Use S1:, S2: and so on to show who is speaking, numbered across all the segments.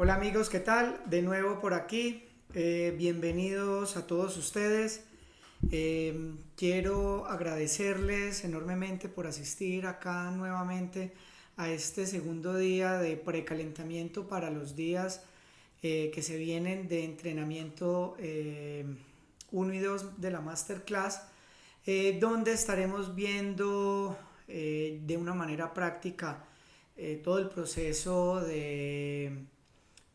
S1: Hola amigos, ¿qué tal? De nuevo por aquí. Bienvenidos a todos ustedes. Quiero agradecerles enormemente por asistir acá nuevamente a este segundo día de precalentamiento para los días que se vienen de entrenamiento 1 y 2 de la Masterclass, donde estaremos viendo de una manera práctica todo el proceso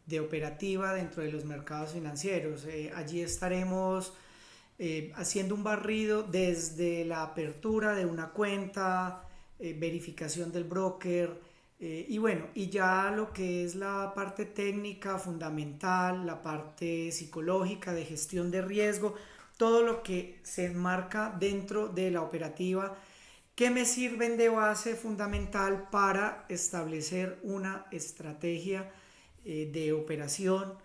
S1: de operativa dentro de los mercados financieros. Allí estaremos haciendo un barrido desde la apertura de una cuenta, verificación del broker, y bueno, y ya lo que es la parte técnica fundamental, la parte psicológica de gestión de riesgo, todo lo que se enmarca dentro de la operativa que me sirven de base fundamental para establecer una estrategia de operación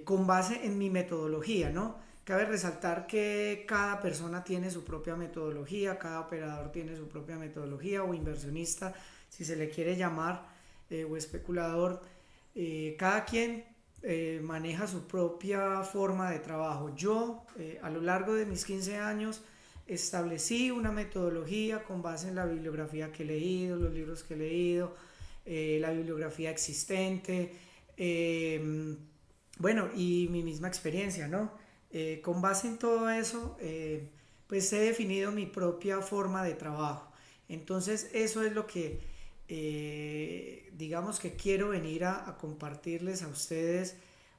S1: con base en mi metodología, ¿no? Cabe resaltar que cada persona tiene su propia metodología, cada operador tiene su propia metodología o inversionista, si se le quiere llamar, o especulador. Cada quien maneja su propia forma de trabajo. Yo, a lo largo de mis 15 años, establecí una metodología con base en la bibliografía que he leído, los libros que he leído, la bibliografía existente, bueno, y mi misma experiencia, ¿no? Con base en todo eso, pues he definido mi propia forma de trabajo. Entonces, eso es lo que, digamos que quiero venir a compartirles a ustedes.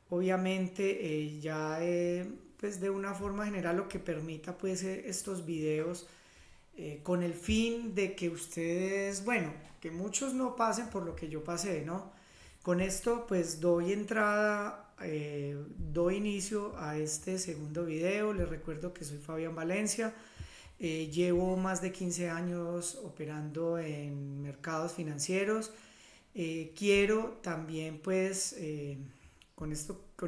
S1: Obviamente, pues de una forma general lo que permita pues estos videos con el fin de que ustedes, bueno, que muchos no pasen por lo que yo pasé, ¿no? Con esto pues doy entrada, doy inicio a este segundo video. Les recuerdo que soy Fabián Valencia, llevo más de 15 años operando en mercados financieros. Quiero también pues con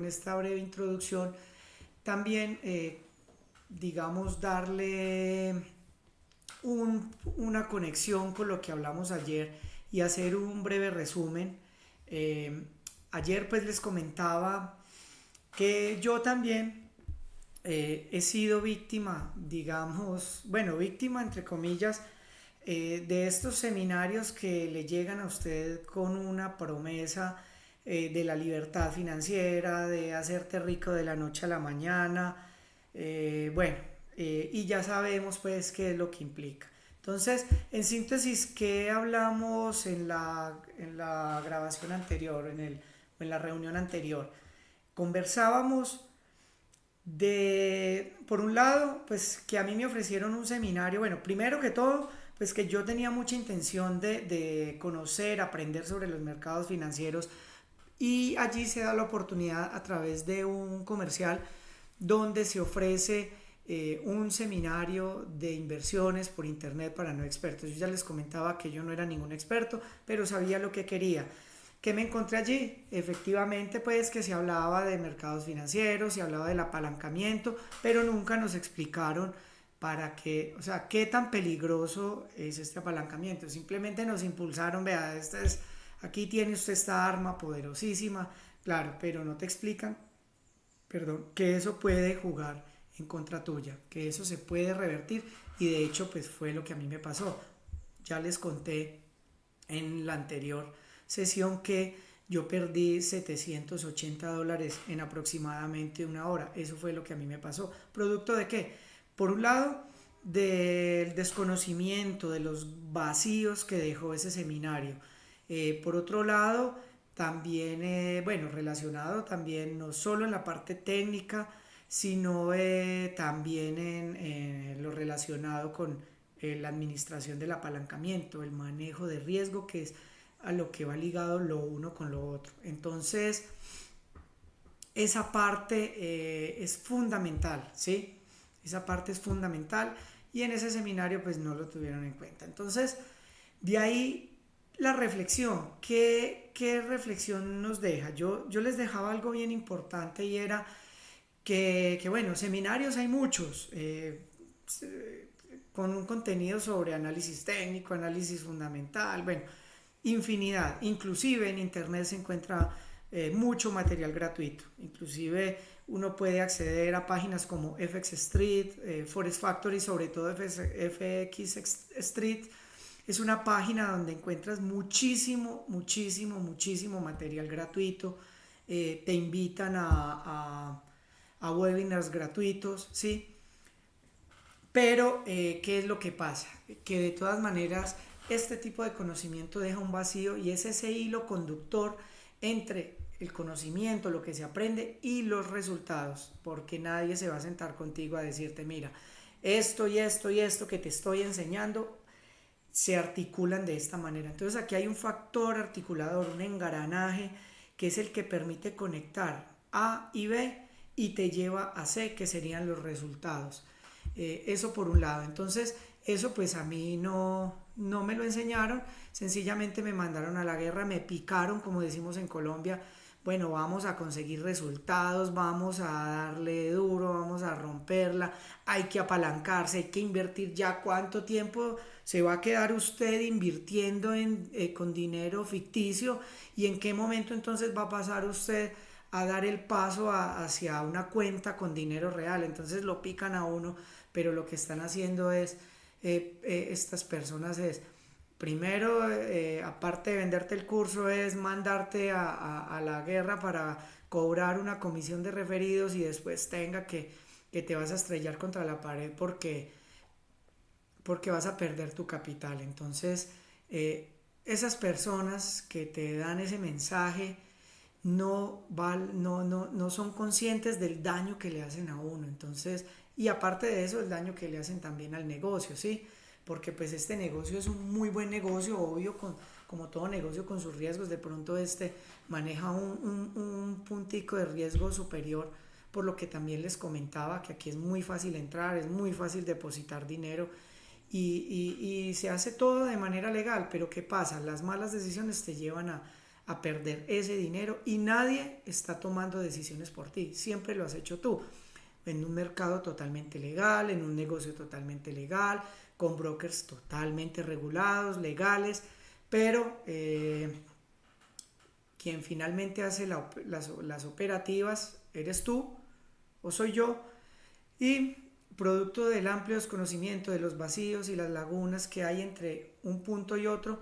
S1: esta breve introducción también digamos darle una conexión con lo que hablamos ayer y hacer un breve resumen. Eh, Ayer pues les comentaba que yo también he sido víctima, digamos, bueno, víctima entre comillas, de estos seminarios que le llegan a usted con una promesa de la libertad financiera, de hacerte rico de la noche a la mañana, bueno, y ya sabemos pues qué es lo que implica. Entonces, en síntesis, ¿qué hablamos en la grabación anterior, en la reunión anterior? Conversábamos por un lado, pues que a mí me ofrecieron un seminario, bueno, primero que todo, pues que yo tenía mucha intención de conocer, aprender sobre los mercados financieros, y allí se da la oportunidad a través de un comercial donde se ofrece un seminario de inversiones por internet para no expertos. Yo ya les comentaba que yo no era ningún experto, pero sabía lo que quería. ¿Qué me encontré allí? Efectivamente, pues que se hablaba de mercados financieros, se hablaba del apalancamiento, pero nunca nos explicaron para qué, o sea, qué tan peligroso es este apalancamiento. Simplemente nos impulsaron, vea, aquí tiene usted esta arma poderosísima, claro, pero no te explican, perdón, que eso puede jugar en contra tuya, que eso se puede revertir, y de hecho pues fue lo que a mí me pasó. Ya les conté en la anterior sesión que yo perdí $780 en aproximadamente una hora. Eso fue lo que a mí me pasó. ¿Producto de qué? Por un lado, del desconocimiento, de los vacíos que dejó ese seminario. Por otro lado, también, bueno, relacionado también no solo en la parte técnica, sino también en lo relacionado con la administración del apalancamiento, el manejo de riesgo, que es a lo que va ligado lo uno con lo otro. Entonces, esa parte es fundamental, ¿sí? Esa parte es fundamental, y en ese seminario pues no lo tuvieron en cuenta. Entonces, de ahí la reflexión. ¿Qué reflexión nos deja? Yo les dejaba algo bien importante, y era que bueno, seminarios hay muchos, con un contenido sobre análisis técnico, análisis fundamental, bueno, infinidad. Inclusive en internet se encuentra mucho material gratuito. Inclusive uno puede acceder a páginas como FX Street, Forest Factory, sobre todo FX Street. Es una página donde encuentras muchísimo, muchísimo, muchísimo material gratuito. Te invitan a webinars gratuitos, ¿sí? Pero, ¿qué es lo que pasa? Que de todas maneras este tipo de conocimiento deja un vacío y es ese hilo conductor entre el conocimiento, lo que se aprende y los resultados, porque nadie se va a sentar contigo a decirte, mira, esto y esto y esto que te estoy enseñando se articulan de esta manera. Entonces aquí hay un factor articulador, un engranaje que es el que permite conectar A y B y te lleva a C, que serían los resultados. Eso por un lado. Entonces eso pues a mí no me lo enseñaron, sencillamente me mandaron a la guerra, me picaron, como decimos en Colombia. Bueno, vamos a conseguir resultados, vamos a darle duro, vamos a romperla, hay que apalancarse, hay que invertir ya. ¿Cuánto tiempo se va a quedar usted invirtiendo con dinero ficticio? ¿Y en qué momento entonces va a pasar usted a dar el paso hacia una cuenta con dinero real? Entonces lo pican a uno, pero lo que están haciendo es, estas personas es, primero, aparte de venderte el curso, es mandarte a la guerra para cobrar una comisión de referidos y después tenga que te vas a estrellar contra la pared porque vas a perder tu capital. Entonces, esas personas que te dan ese mensaje no son conscientes del daño que le hacen a uno. Entonces, y aparte de eso, el daño que le hacen también al negocio, ¿sí? Porque pues este negocio es un muy buen negocio, obvio, como todo negocio con sus riesgos. De pronto este maneja un puntico de riesgo superior, por lo que también les comentaba que aquí es muy fácil entrar, es muy fácil depositar dinero y se hace todo de manera legal. Pero ¿qué pasa? Las malas decisiones te llevan a perder ese dinero y nadie está tomando decisiones por ti, siempre lo has hecho tú, en un mercado totalmente legal, en un negocio totalmente legal, con brokers totalmente regulados, legales, pero quien finalmente hace las operativas eres tú o soy yo, y producto del amplio desconocimiento de los vacíos y las lagunas que hay entre un punto y otro,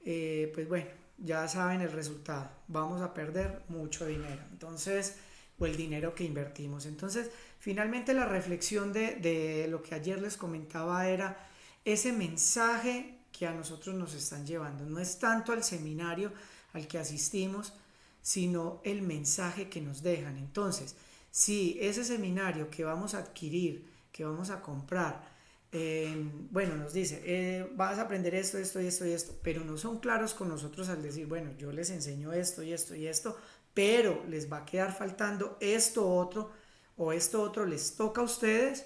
S1: pues bueno, ya saben el resultado, vamos a perder mucho dinero, entonces, o el dinero que invertimos. Entonces, finalmente la reflexión de lo que ayer les comentaba era ese mensaje que a nosotros nos están llevando. No es tanto al seminario al que asistimos, sino el mensaje que nos dejan. Entonces, si ese seminario que vamos a adquirir, que vamos a comprar, bueno, nos dice, vas a aprender esto, esto y esto y esto, pero no son claros con nosotros al decir, bueno, yo les enseño esto y esto y esto, pero les va a quedar faltando esto otro, o esto otro les toca a ustedes.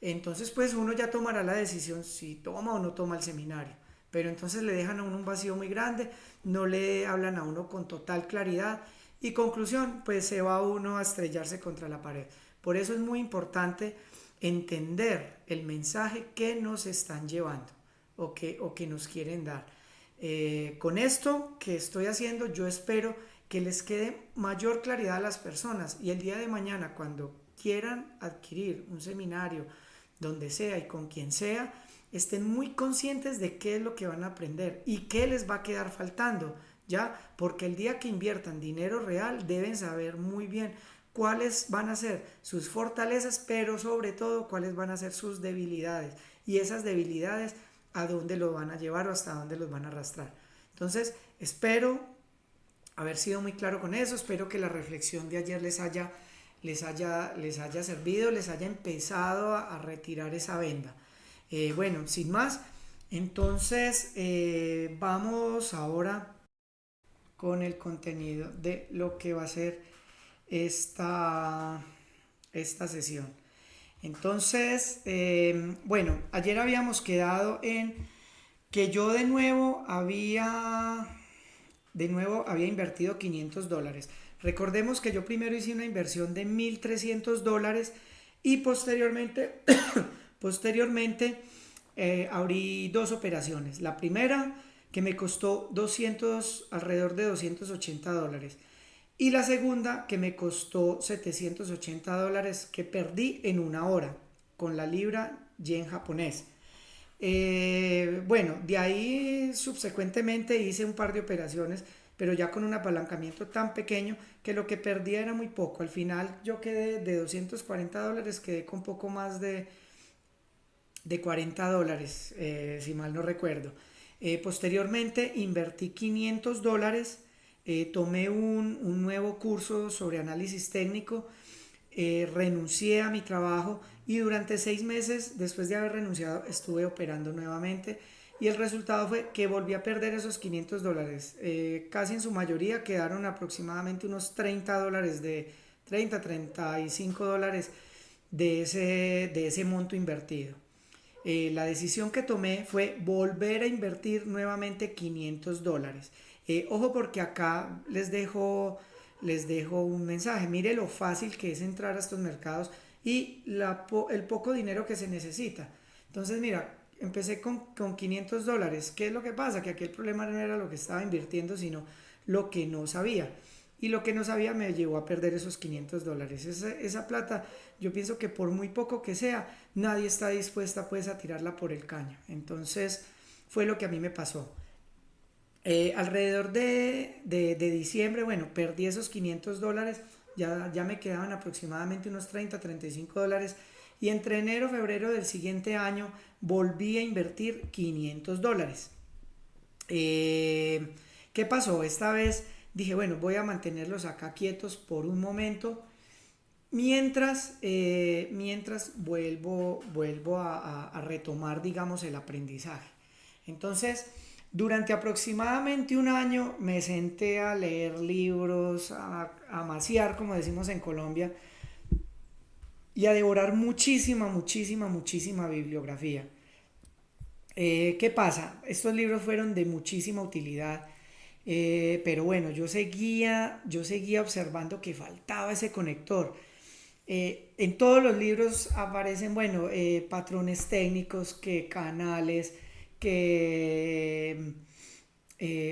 S1: Entonces pues uno ya tomará la decisión si toma o no toma el seminario, pero entonces le dejan a uno un vacío muy grande, no le hablan a uno con total claridad y conclusión, pues se va uno a estrellarse contra la pared. Por eso es muy importante entender el mensaje que nos están llevando o que nos quieren dar. Con esto que estoy haciendo, yo espero que les quede mayor claridad a las personas y el día de mañana, cuando quieran adquirir un seminario, donde sea y con quien sea, estén muy conscientes de qué es lo que van a aprender y qué les va a quedar faltando, ¿ya? Porque el día que inviertan dinero real deben saber muy bien cuáles van a ser sus fortalezas, pero sobre todo cuáles van a ser sus debilidades, y esas debilidades a dónde los van a llevar o hasta dónde los van a arrastrar. Entonces, espero haber sido muy claro con eso, espero que la reflexión de ayer les haya servido, les haya empezado a retirar esa venda. Bueno, sin más, entonces vamos ahora con el contenido de lo que va a ser esta sesión. Entonces, bueno, ayer habíamos quedado en que yo de nuevo había invertido $500. Recordemos que yo primero hice una inversión de $1,300 y posteriormente abrí dos operaciones. La primera que me costó alrededor de $280 Y la segunda que me costó $780 que perdí en una hora con la libra yen japonés. Bueno, de ahí subsecuentemente hice un par de operaciones, pero ya con un apalancamiento tan pequeño que lo que perdía era muy poco. Al final yo quedé de $240, quedé con poco más de $40, si mal no recuerdo. Posteriormente invertí $500, tomé un nuevo curso sobre análisis técnico, renuncié a mi trabajo y durante 6 meses después de haber renunciado estuve operando nuevamente y el resultado fue que volví a perder esos $500. Casi en su mayoría quedaron aproximadamente unos $30 de 35 dólares de ese monto invertido. La decisión que tomé fue volver a invertir nuevamente $500. Ojo porque acá les dejo un mensaje. Mire lo fácil que es entrar a estos mercados y el poco dinero que se necesita. Entonces, mira, empecé con $500. ¿Qué es lo que pasa? Que aquí el problema no era lo que estaba invirtiendo, sino lo que no sabía. Y lo que no sabía me llevó a perder esos $500. Esa plata, yo pienso que por muy poco que sea, nadie está dispuesta pues a tirarla por el caño. Entonces, fue lo que a mí me pasó. Alrededor de diciembre, bueno, perdí esos $500, ya me quedaban aproximadamente unos 35 dólares y entre enero y febrero del siguiente año volví a invertir $500. ¿Qué pasó? Esta vez dije, bueno, voy a mantenerlos acá quietos por un momento mientras vuelvo a retomar, digamos, el aprendizaje. Entonces, durante aproximadamente un año me senté a leer libros, a maciar, como decimos en Colombia, y a devorar muchísima, muchísima, muchísima bibliografía. ¿Qué pasa? Estos libros fueron de muchísima utilidad, pero bueno, yo seguía observando que faltaba ese conector. En todos los libros aparecen, bueno, patrones técnicos, que canales, que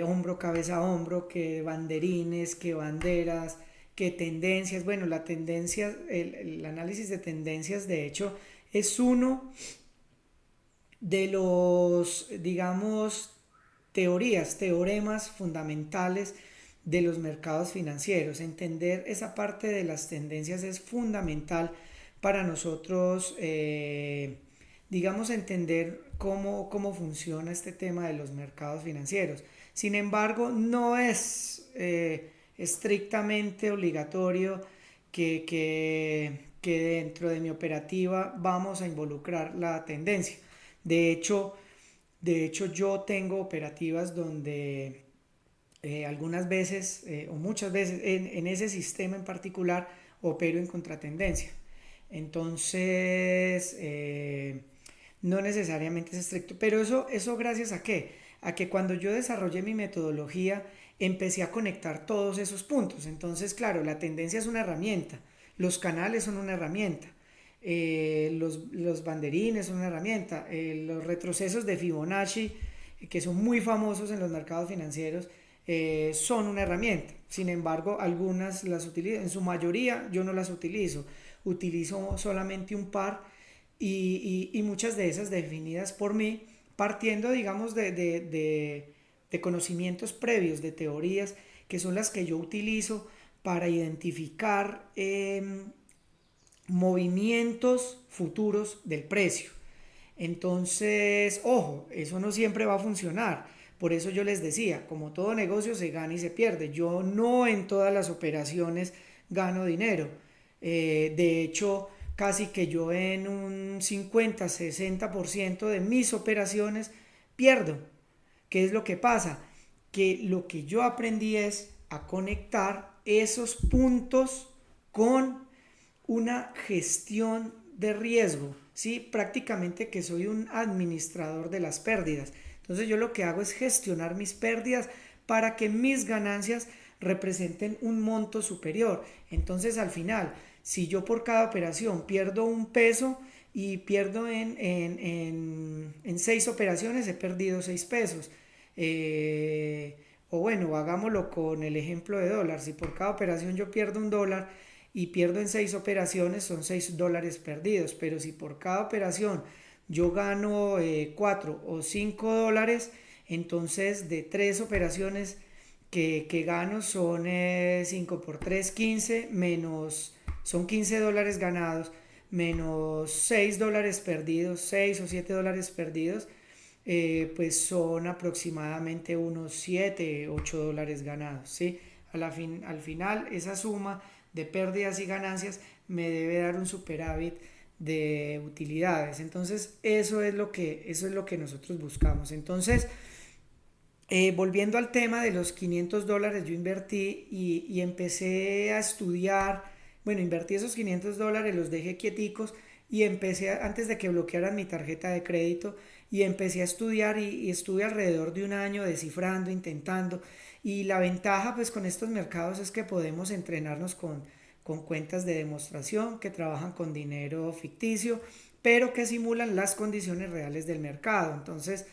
S1: hombro, cabeza, hombro, que banderines, que banderas, que tendencias. Bueno, la tendencia, el análisis de tendencias, de hecho, es uno de los, digamos, teoremas fundamentales de los mercados financieros. Entender esa parte de las tendencias es fundamental para nosotros, digamos, entender cómo funciona este tema de los mercados financieros. Sin embargo, no es estrictamente obligatorio que dentro de mi operativa vamos a involucrar la tendencia. De hecho, de hecho, yo tengo operativas donde algunas veces o muchas veces en ese sistema en particular opero en contratendencia. Entonces, no necesariamente es estricto, pero eso gracias a qué? A que cuando yo desarrollé mi metodología empecé a conectar todos esos puntos. Entonces, claro, la tendencia es una herramienta, los canales son una herramienta, los banderines son una herramienta, los retrocesos de Fibonacci, que son muy famosos en los mercados financieros, son una herramienta. Sin embargo, algunas las utilizo, en su mayoría yo no las utilizo solamente un par y muchas de esas definidas por mí, partiendo, digamos, de conocimientos previos, de teorías, que son las que yo utilizo para identificar movimientos futuros del precio. Entonces, ojo, eso no siempre va a funcionar. Por eso yo les decía, como todo negocio se gana y se pierde. Yo no en todas las operaciones gano dinero. De hecho, casi que yo en un 50-60% de mis operaciones pierdo. ¿Qué es lo que pasa? Que lo que yo aprendí es a conectar esos puntos con una gestión de riesgo, ¿sí? Prácticamente que soy un administrador de las pérdidas. Entonces yo lo que hago es gestionar mis pérdidas para que mis ganancias representen un monto superior. Entonces al final, si yo por cada operación pierdo un peso y pierdo en 6 operaciones, he perdido 6 pesos. O bueno, hagámoslo con el ejemplo de dólar. Si por cada operación yo pierdo un dólar y pierdo en 6 operaciones, son $6 perdidos. Pero si por cada operación yo gano 4 o $5, entonces de 3 operaciones que gano son 5 por 3 15 menos, son $15 ganados, menos $6 perdidos, $6 o $7 perdidos, pues son aproximadamente unos $7 8 ganados, ¿sí? Al final esa suma de pérdidas y ganancias me debe dar un superávit de utilidades. Entonces eso es lo que nosotros buscamos. Entonces, volviendo al tema de los $500, yo invertí y empecé a estudiar. Bueno, invertí esos $500, los dejé quieticos y antes de que bloquearan mi tarjeta de crédito, y empecé a estudiar y estuve alrededor de un año descifrando, intentando. Y la ventaja pues con estos mercados es que podemos entrenarnos con cuentas de demostración que trabajan con dinero ficticio, pero que simulan las condiciones reales del mercado. Entonces,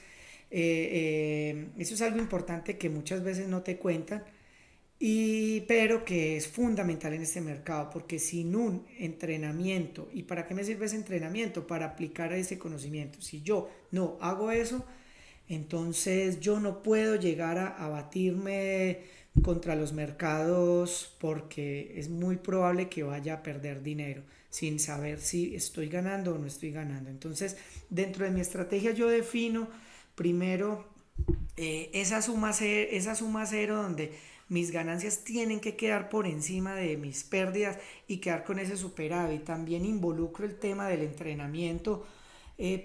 S1: eso es algo importante que muchas veces no te cuentan, pero que es fundamental en este mercado, porque sin un entrenamiento, ¿y para qué me sirve ese entrenamiento? Para aplicar ese conocimiento. Si yo no hago eso, entonces yo no puedo llegar a batirme contra los mercados, porque es muy probable que vaya a perder dinero sin saber si estoy ganando o no estoy ganando. Entonces, dentro de mi estrategia yo defino primero esa suma cero donde mis ganancias tienen que quedar por encima de mis pérdidas y quedar con ese superávit. También involucro el tema del entrenamiento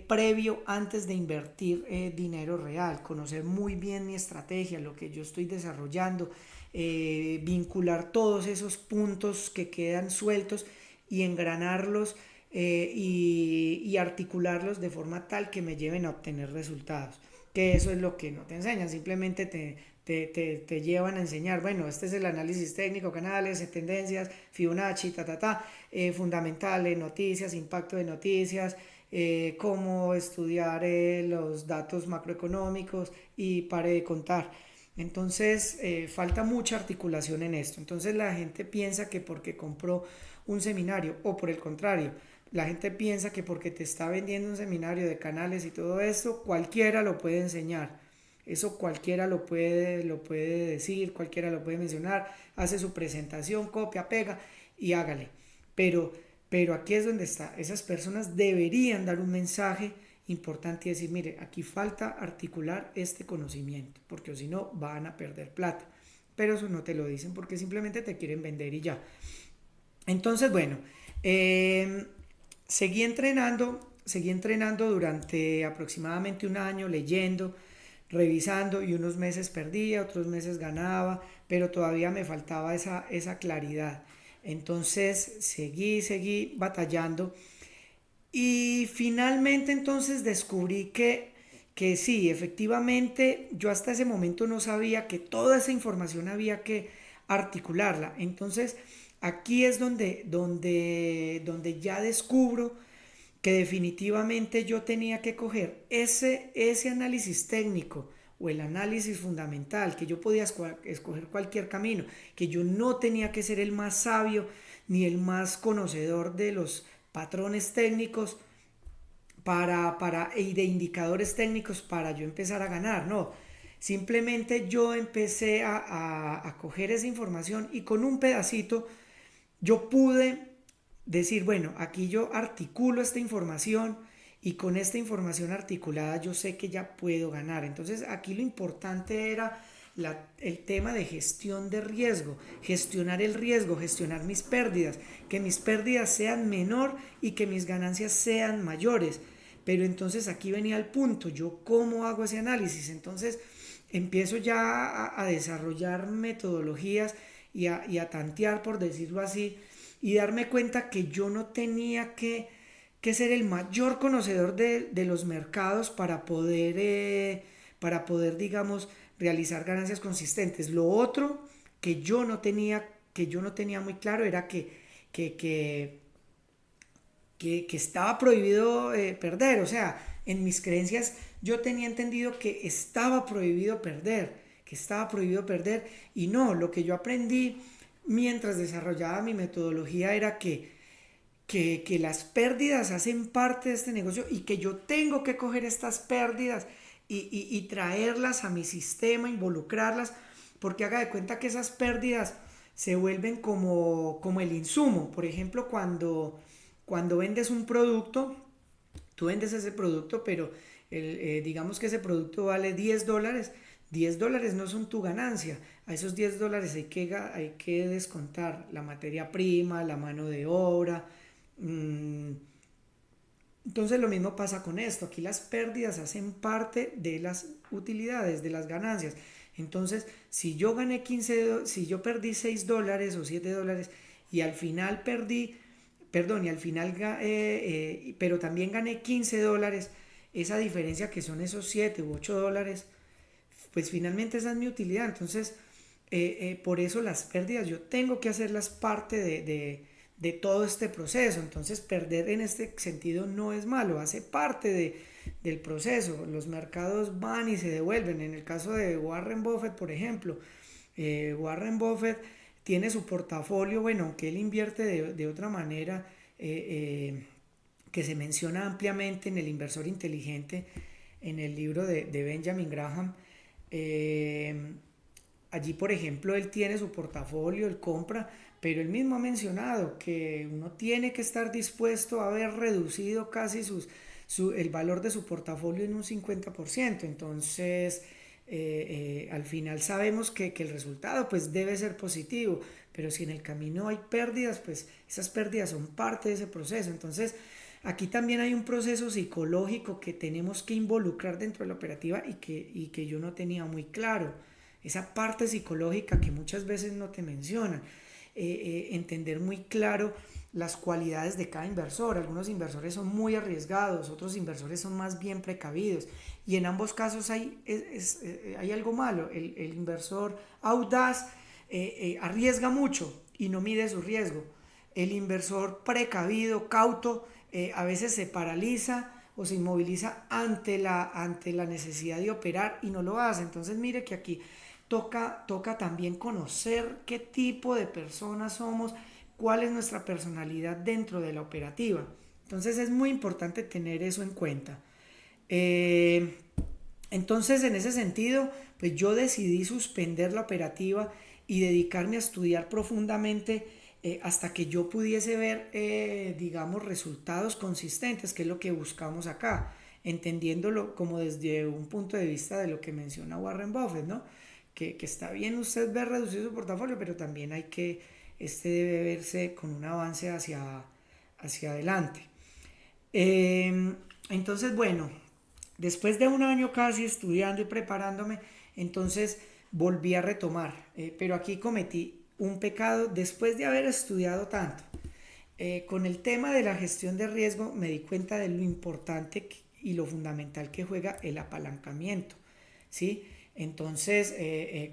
S1: previo antes de invertir dinero real, conocer muy bien mi estrategia, lo que yo estoy desarrollando, vincular todos esos puntos que quedan sueltos y engranarlos, y articularlos de forma tal que me lleven a obtener resultados. Que eso es lo que no te enseñan, simplemente te llevan a enseñar, bueno, este es el análisis técnico, canales, tendencias, Fibonacci, fundamentales, noticias, impacto de noticias, cómo estudiar los datos macroeconómicos y pare de contar. Entonces, falta mucha articulación en esto. Entonces la gente piensa que porque compró un seminario, o por el contrario, la gente piensa que porque te está vendiendo un seminario de canales y todo esto, cualquiera lo puede enseñar. Eso cualquiera lo puede decir, cualquiera lo puede mencionar, hace su presentación, copia, pega y hágale. Pero, pero aquí es donde está. Esas personas deberían dar un mensaje importante y decir, mire, aquí falta articular este conocimiento, porque si no van a perder plata. Pero eso no te lo dicen porque simplemente te quieren vender y ya. Entonces, bueno, eh, seguí entrenando durante aproximadamente un año, leyendo, revisando, y unos meses perdía, otros meses ganaba, pero todavía me faltaba esa claridad. Entonces seguí batallando y finalmente entonces descubrí que sí, efectivamente, yo hasta ese momento no sabía que toda esa información había que articularla. Entonces, aquí es donde ya descubro que definitivamente yo tenía que coger ese análisis técnico o el análisis fundamental, que yo podía escoger cualquier camino, que yo no tenía que ser el más sabio ni el más conocedor de los patrones técnicos y de indicadores técnicos para yo empezar a ganar, no. Simplemente yo empecé a coger esa información y con un pedacito yo pude decir, bueno, aquí yo articulo esta información y con esta información articulada yo sé que ya puedo ganar. Entonces aquí lo importante era el tema de gestión de riesgo, gestionar el riesgo, gestionar mis pérdidas, que mis pérdidas sean menor y que mis ganancias sean mayores. Pero entonces aquí venía el punto, yo cómo hago ese análisis. Entonces empiezo ya a desarrollar metodologías y a tantear, por decirlo así, y darme cuenta que yo no tenía que ser el mayor conocedor de los mercados para poder, digamos, realizar ganancias consistentes. Lo otro que yo no tenía muy claro era que, que, que estaba prohibido perder. O sea, en mis creencias yo tenía entendido que estaba prohibido perder, que estaba prohibido perder. Y no, lo que yo aprendí mientras desarrollaba mi metodología era que las pérdidas hacen parte de este negocio y que yo tengo que coger estas pérdidas y traerlas a mi sistema, involucrarlas, porque haga de cuenta que esas pérdidas se vuelven como el insumo. Por ejemplo, cuando vendes un producto, tú vendes ese producto, pero digamos que ese producto vale $10. $10 no son tu ganancia. A esos $10 hay que descontar la materia prima, la mano de obra. mm, entonces lo mismo pasa con esto. Aquí las pérdidas hacen parte de las utilidades, de las ganancias. Entonces, si yo perdí $6 o $7 y al final perdón, y al final, pero también gané $15, esa diferencia que son esos $7 u $8, pues finalmente esa es mi utilidad. Entonces, por eso las pérdidas yo tengo que hacerlas parte de todo este proceso. Entonces, perder en este sentido no es malo, hace parte del proceso. Los mercados van y se devuelven. En el caso de Warren Buffett, por ejemplo, Warren Buffett tiene su portafolio, bueno, aunque él invierte de otra manera, que se menciona ampliamente en El Inversor Inteligente, en el libro de Benjamin Graham. eh, Allí, por ejemplo, él tiene su portafolio, él compra, pero él mismo ha mencionado que uno tiene que estar dispuesto a haber reducido casi el valor de su portafolio en un 50%. Entonces, al final sabemos que el resultado pues debe ser positivo, pero si en el camino hay pérdidas, pues esas pérdidas son parte de ese proceso. Entonces, aquí también hay un proceso psicológico que tenemos que involucrar dentro de la operativa y que yo no tenía muy claro. Esa parte psicológica que muchas veces no te mencionan. Entender muy claro las cualidades de cada inversor. Algunos inversores son muy arriesgados, otros inversores son más bien precavidos. Y en ambos casos hay algo malo. El inversor audaz arriesga mucho y no mide su riesgo. El inversor precavido, cauto, a veces se paraliza o se inmoviliza ante la necesidad de operar y no lo hace. Entonces mire que aquí toca también conocer qué tipo de personas somos, cuál es nuestra personalidad dentro de la operativa. Entonces es muy importante tener eso en cuenta. Eh, entonces, en ese sentido, pues yo decidí suspender la operativa y dedicarme a estudiar profundamente, hasta que yo pudiese ver, digamos, resultados consistentes, que es lo que buscamos acá, entendiéndolo como desde un punto de vista de lo que menciona Warren Buffett, ¿no? Que está bien usted ver reducido su portafolio, pero también este debe verse con un avance hacia adelante. Eh, entonces, bueno, después de un año casi estudiando y preparándome, entonces volví a retomar, pero aquí cometí un pecado después de haber estudiado tanto. Con el tema de la gestión de riesgo me di cuenta de lo importante y lo fundamental que juega el apalancamiento, ¿sí? Entonces,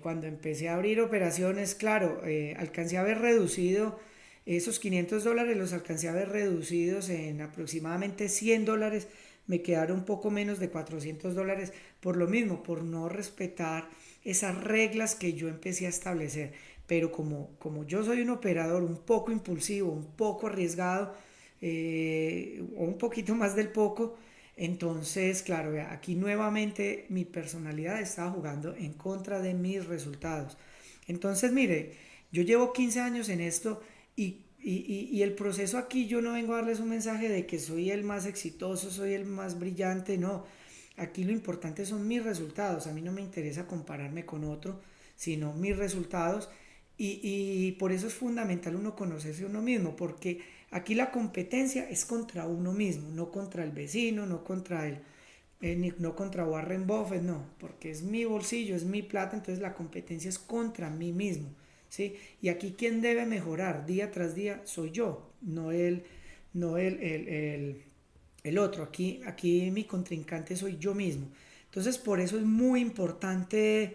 S1: cuando empecé a abrir operaciones, claro, alcancé a haber reducido esos $500, los alcancé a ver reducidos en aproximadamente $100. Me quedaron un poco menos de $400 por lo mismo, por no respetar esas reglas que yo empecé a establecer. Pero como yo soy un operador un poco impulsivo, un poco arriesgado, o un poquito más del poco, entonces, claro, aquí nuevamente mi personalidad estaba jugando en contra de mis resultados. Entonces, mire, yo llevo 15 años en esto y el proceso aquí, yo no vengo a darles un mensaje de que soy el más exitoso, soy el más brillante, no. Aquí lo importante son mis resultados. A mí no me interesa compararme con otro, sino mis resultados. Y por eso es fundamental uno conocerse a uno mismo, porque aquí la competencia es contra uno mismo, no contra el vecino, no contra Warren Buffett, no, porque es mi bolsillo, es mi plata, entonces la competencia es contra mí mismo, ¿sí? Y aquí quien debe mejorar día tras día soy yo, no el otro. Aquí mi contrincante soy yo mismo. Entonces por eso es muy importante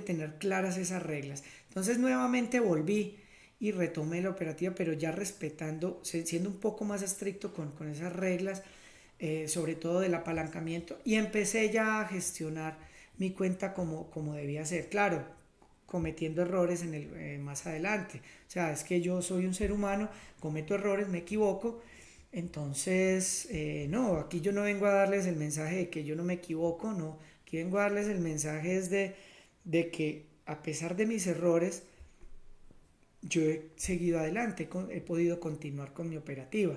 S1: tener claras esas reglas. Entonces nuevamente volví y retomé la operativa, pero ya respetando, siendo un poco más estricto con esas reglas, sobre todo del apalancamiento, y empecé ya a gestionar mi cuenta como debía ser. Claro, cometiendo errores más adelante. O sea, es que yo soy un ser humano, cometo errores, me equivoco. Entonces, no, aquí yo no vengo a darles el mensaje de que yo no me equivoco, no. Aquí vengo a darles el mensaje es de que a pesar de mis errores, yo he seguido adelante, he podido continuar con mi operativa.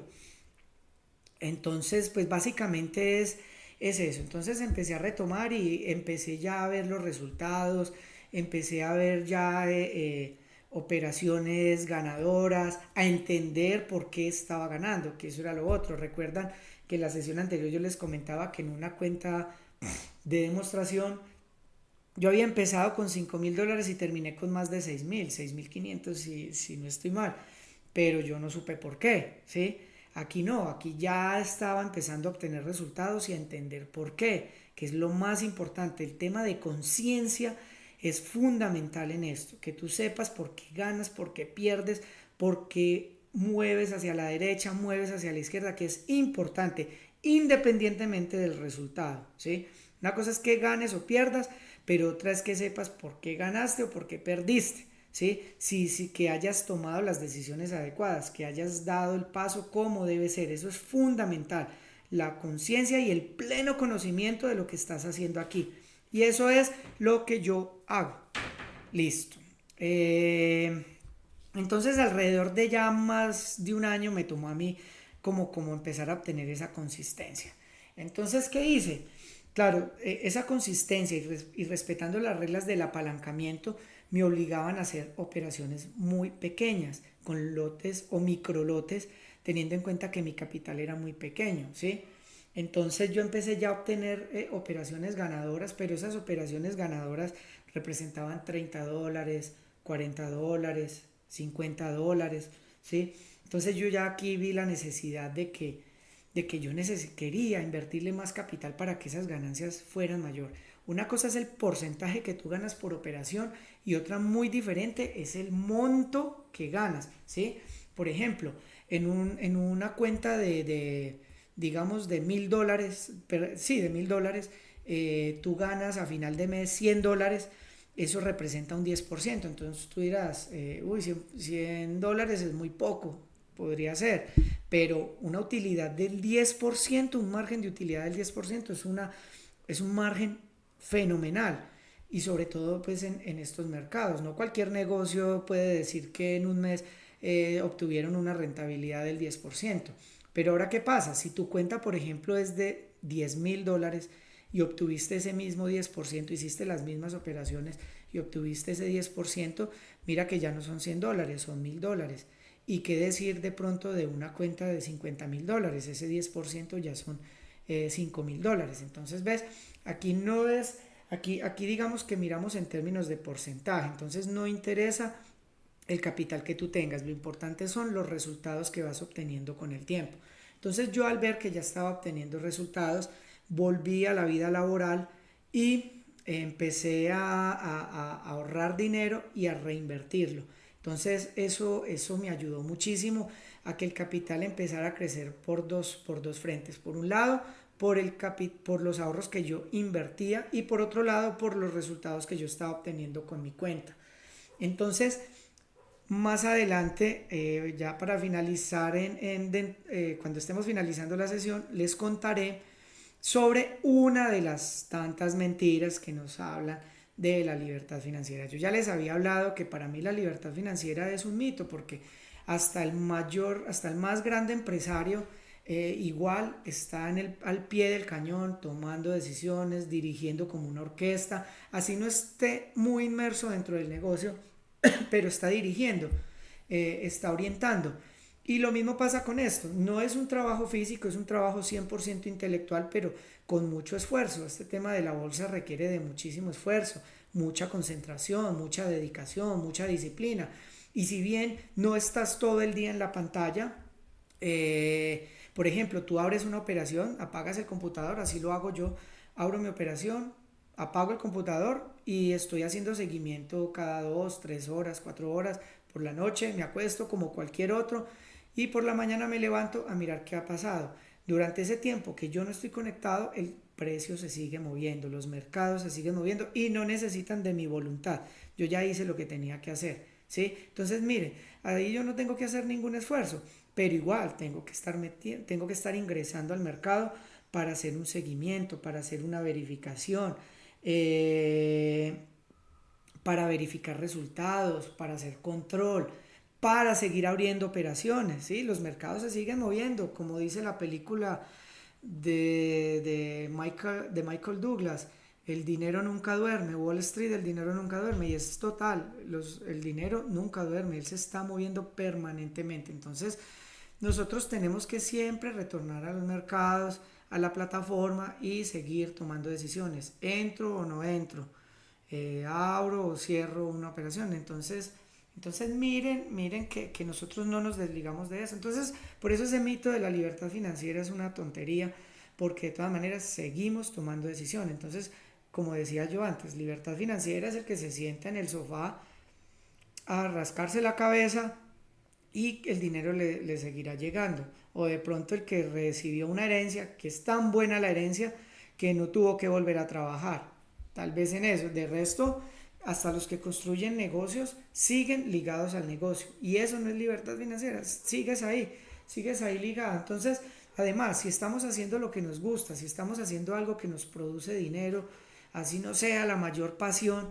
S1: Entonces, pues básicamente es eso. Entonces empecé a retomar y empecé ya a ver los resultados, empecé a ver ya operaciones ganadoras, a entender por qué estaba ganando, que eso era lo otro. Recuerdan que en la sesión anterior yo les comentaba que en una cuenta de demostración yo había empezado con $5,000 y terminé con más de 6,500 si no estoy mal, pero yo no supe por qué, ¿sí? Aquí no, aquí ya estaba empezando a obtener resultados y a entender por qué, que es lo más importante. El tema de conciencia es fundamental en esto, que tú sepas por qué ganas, por qué pierdes, por qué mueves hacia la derecha, mueves hacia la izquierda, que es importante, independientemente del resultado, ¿sí? Una cosa es que ganes o pierdas, pero otra es que sepas por qué ganaste o por qué perdiste. ¿Sí? Sí, que hayas tomado las decisiones adecuadas, que hayas dado el paso como debe ser. Eso es fundamental. La conciencia y el pleno conocimiento de lo que estás haciendo aquí. Y eso es lo que yo hago. Listo. Entonces, alrededor de ya más de un año me tomó a mí como empezar a obtener esa consistencia. Entonces, ¿qué hice? Claro, esa consistencia y respetando las reglas del apalancamiento me obligaban a hacer operaciones muy pequeñas, con lotes o microlotes, teniendo en cuenta que mi capital era muy pequeño, ¿sí? Entonces yo empecé ya a obtener operaciones ganadoras, pero esas operaciones ganadoras representaban $30, $40, $50, ¿sí? Entonces yo ya aquí vi la necesidad de que yo quería invertirle más capital para que esas ganancias fueran mayor. Una cosa es el porcentaje que tú ganas por operación y otra muy diferente es el monto que ganas, ¿sí? Por ejemplo, en una cuenta digamos, de $1,000, sí, de $1,000, tú ganas a final de mes $100, eso representa un 10%. Entonces tú dirás, uy, $100 es muy poco, podría ser, pero una utilidad del 10%, un margen de utilidad del 10% es un margen fenomenal. Y sobre todo pues en estos mercados. No cualquier negocio puede decir que en un mes obtuvieron una rentabilidad del 10%. Pero ahora, ¿qué pasa? Si tu cuenta, por ejemplo, es de $10,000 y obtuviste ese mismo 10%, hiciste las mismas operaciones y obtuviste ese 10%, mira que ya no son $100, son $1,000. Y qué decir de pronto de una cuenta de $50,000, ese 10% ya son $5,000. Entonces, ves, aquí no es, aquí digamos que miramos en términos de porcentaje, entonces no interesa el capital que tú tengas, lo importante son los resultados que vas obteniendo con el tiempo. Entonces yo al ver que ya estaba obteniendo resultados, volví a la vida laboral y empecé a ahorrar dinero y a reinvertirlo. Entonces eso me ayudó muchísimo a que el capital empezara a crecer por dos frentes. Por un lado, por los ahorros que yo invertía y por otro lado, por los resultados que yo estaba obteniendo con mi cuenta. Entonces, más adelante, ya para finalizar, cuando estemos finalizando la sesión, les contaré sobre una de las tantas mentiras que nos hablan de la libertad financiera. Yo ya les había hablado que para mí la libertad financiera es un mito, porque hasta el más grande empresario, igual está al pie del cañón, tomando decisiones, dirigiendo como una orquesta, así no esté muy inmerso dentro del negocio, pero está dirigiendo, está orientando. Y lo mismo pasa con esto. No es un trabajo físico, es un trabajo 100% intelectual, pero con mucho esfuerzo. Este tema de la bolsa requiere de muchísimo esfuerzo, mucha concentración, mucha dedicación, mucha disciplina. Y si bien no estás todo el día en la pantalla, por ejemplo, tú abres una operación, apagas el computador, así lo hago yo, abro mi operación, apago el computador y estoy haciendo seguimiento cada 2, 3 horas, 4 horas por la noche, me acuesto como cualquier otro y por la mañana me levanto a mirar qué ha pasado. Durante ese tiempo que yo no estoy conectado, precio se sigue moviendo, los mercados se siguen moviendo y no necesitan de mi voluntad. Yo ya hice lo que tenía que hacer, ¿sí? Entonces, mire, ahí yo no tengo que hacer ningún esfuerzo, pero igual tengo que estar ingresando al mercado para hacer un seguimiento, para hacer una verificación, eh, para verificar resultados, para hacer control, para seguir abriendo operaciones, ¿sí? Los mercados se siguen moviendo, como dice la película de Michael Douglas, el dinero nunca duerme, Wall Street, el dinero nunca duerme, y es total, el dinero nunca duerme, él se está moviendo permanentemente. Entonces, nosotros tenemos que siempre retornar a los mercados, a la plataforma y seguir tomando decisiones. ¿Entro o no entro? ¿Abro o cierro una operación? Entonces miren que nosotros no nos desligamos de eso. Entonces, por eso ese mito de la libertad financiera es una tontería, porque de todas maneras seguimos tomando decisiones. Entonces, como decía yo antes, libertad financiera es el que se sienta en el sofá a rascarse la cabeza y el dinero le seguirá llegando. O de pronto el que recibió una herencia, que es tan buena la herencia que no tuvo que volver a trabajar. Tal vez en eso. De resto, hasta los que construyen negocios siguen ligados al negocio. Y eso no es libertad financiera. Sigues ahí ligado. Entonces, además, si estamos haciendo lo que nos gusta, si estamos haciendo algo que nos produce dinero, así no sea la mayor pasión,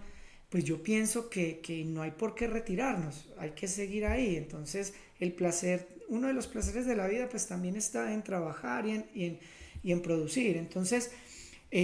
S1: pues yo pienso que no hay por qué retirarnos, hay que seguir ahí. Entonces, el placer, uno de los placeres de la vida, pues también está en trabajar y en producir. Entonces,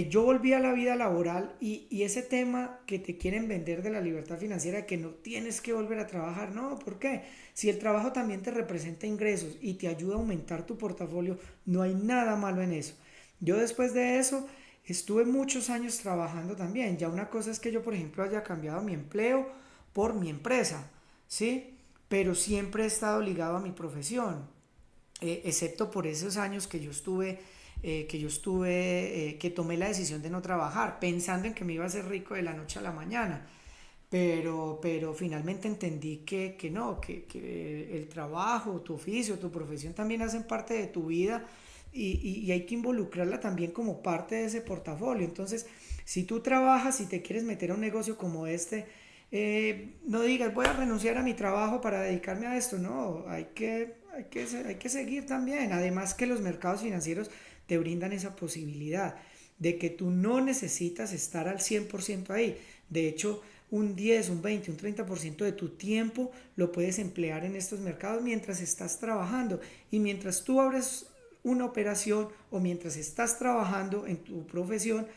S1: yo volví a la vida laboral y ese tema que te quieren vender de la libertad financiera, que no tienes que volver a trabajar, no, ¿por qué? Si el trabajo también te representa ingresos y te ayuda a aumentar tu portafolio, no hay nada malo en eso. Yo después de eso estuve muchos años trabajando también. Ya una cosa es que yo, por ejemplo, haya cambiado mi empleo por mi empresa, ¿sí? Pero siempre he estado ligado a mi profesión, excepto por esos años que tomé la decisión de no trabajar, pensando en que me iba a hacer rico de la noche a la mañana. Pero finalmente entendí que no, que el trabajo, tu oficio, tu profesión también hacen parte de tu vida y hay que involucrarla también como parte de ese portafolio. Entonces, si tú trabajas, si te quieres meter a un negocio como este, no digas voy a renunciar a mi trabajo para dedicarme a esto. No, hay que seguir también. Además que los mercados financieros te brindan esa posibilidad de que tú no necesitas estar al 100% ahí. De hecho, un 10, un 20, un 30% de tu tiempo lo puedes emplear en estos mercados mientras estás trabajando. Y mientras tú abres una operación o mientras estás trabajando en tu profesión,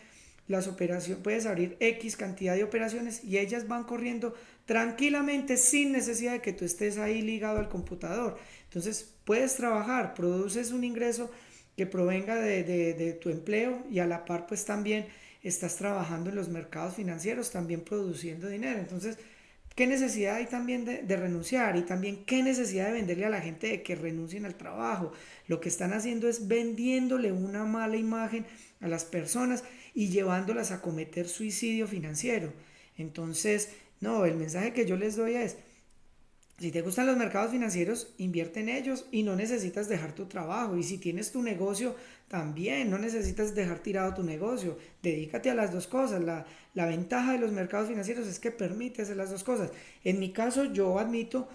S1: las operaciones, puedes abrir X cantidad de operaciones y ellas van corriendo tranquilamente sin necesidad de que tú estés ahí ligado al computador. Entonces puedes trabajar, produces un ingreso que provenga de tu empleo y a la par pues también estás trabajando en los mercados financieros, también produciendo dinero. Entonces, ¿qué necesidad hay también de renunciar? Y también qué necesidad de venderle a la gente de que renuncien al trabajo. Lo que están haciendo es vendiéndole una mala imagen a las personas y llevándolas a cometer suicidio financiero. Entonces, no, el mensaje que yo les doy es, si te gustan los mercados financieros, invierte en ellos y no necesitas dejar tu trabajo. Y si tienes tu negocio, también no necesitas dejar tirado tu negocio. Dedícate a las dos cosas. La ventaja de los mercados financieros es que permite hacer las dos cosas. En mi caso, yo admito,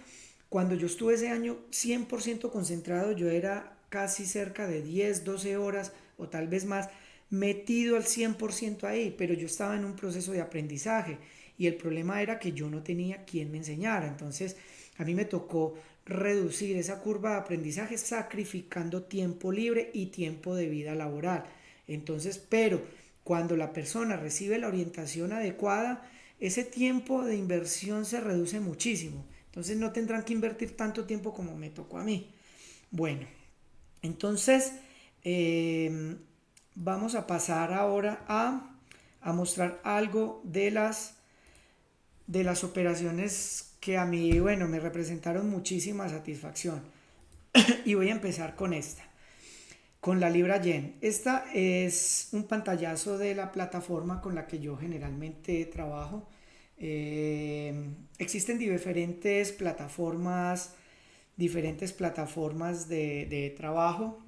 S1: cuando yo estuve ese año 100% concentrado, yo era casi cerca de 10 12 horas o tal vez más metido al 100% ahí, pero yo estaba en un proceso de aprendizaje y el problema era que yo no tenía quien me enseñara. Entonces, a mí me tocó reducir esa curva de aprendizaje sacrificando tiempo libre y tiempo de vida laboral. Entonces, pero cuando la persona recibe la orientación adecuada, ese tiempo de inversión se reduce muchísimo. Entonces no tendrán que invertir tanto tiempo como me tocó a mí. Bueno, entonces vamos a pasar ahora a mostrar algo de las operaciones que a mí, bueno, me representaron muchísima satisfacción. Y voy a empezar con esta, con la Libra Yen. Esta es un pantallazo de la plataforma con la que yo generalmente trabajo. Existen diferentes plataformas de trabajo.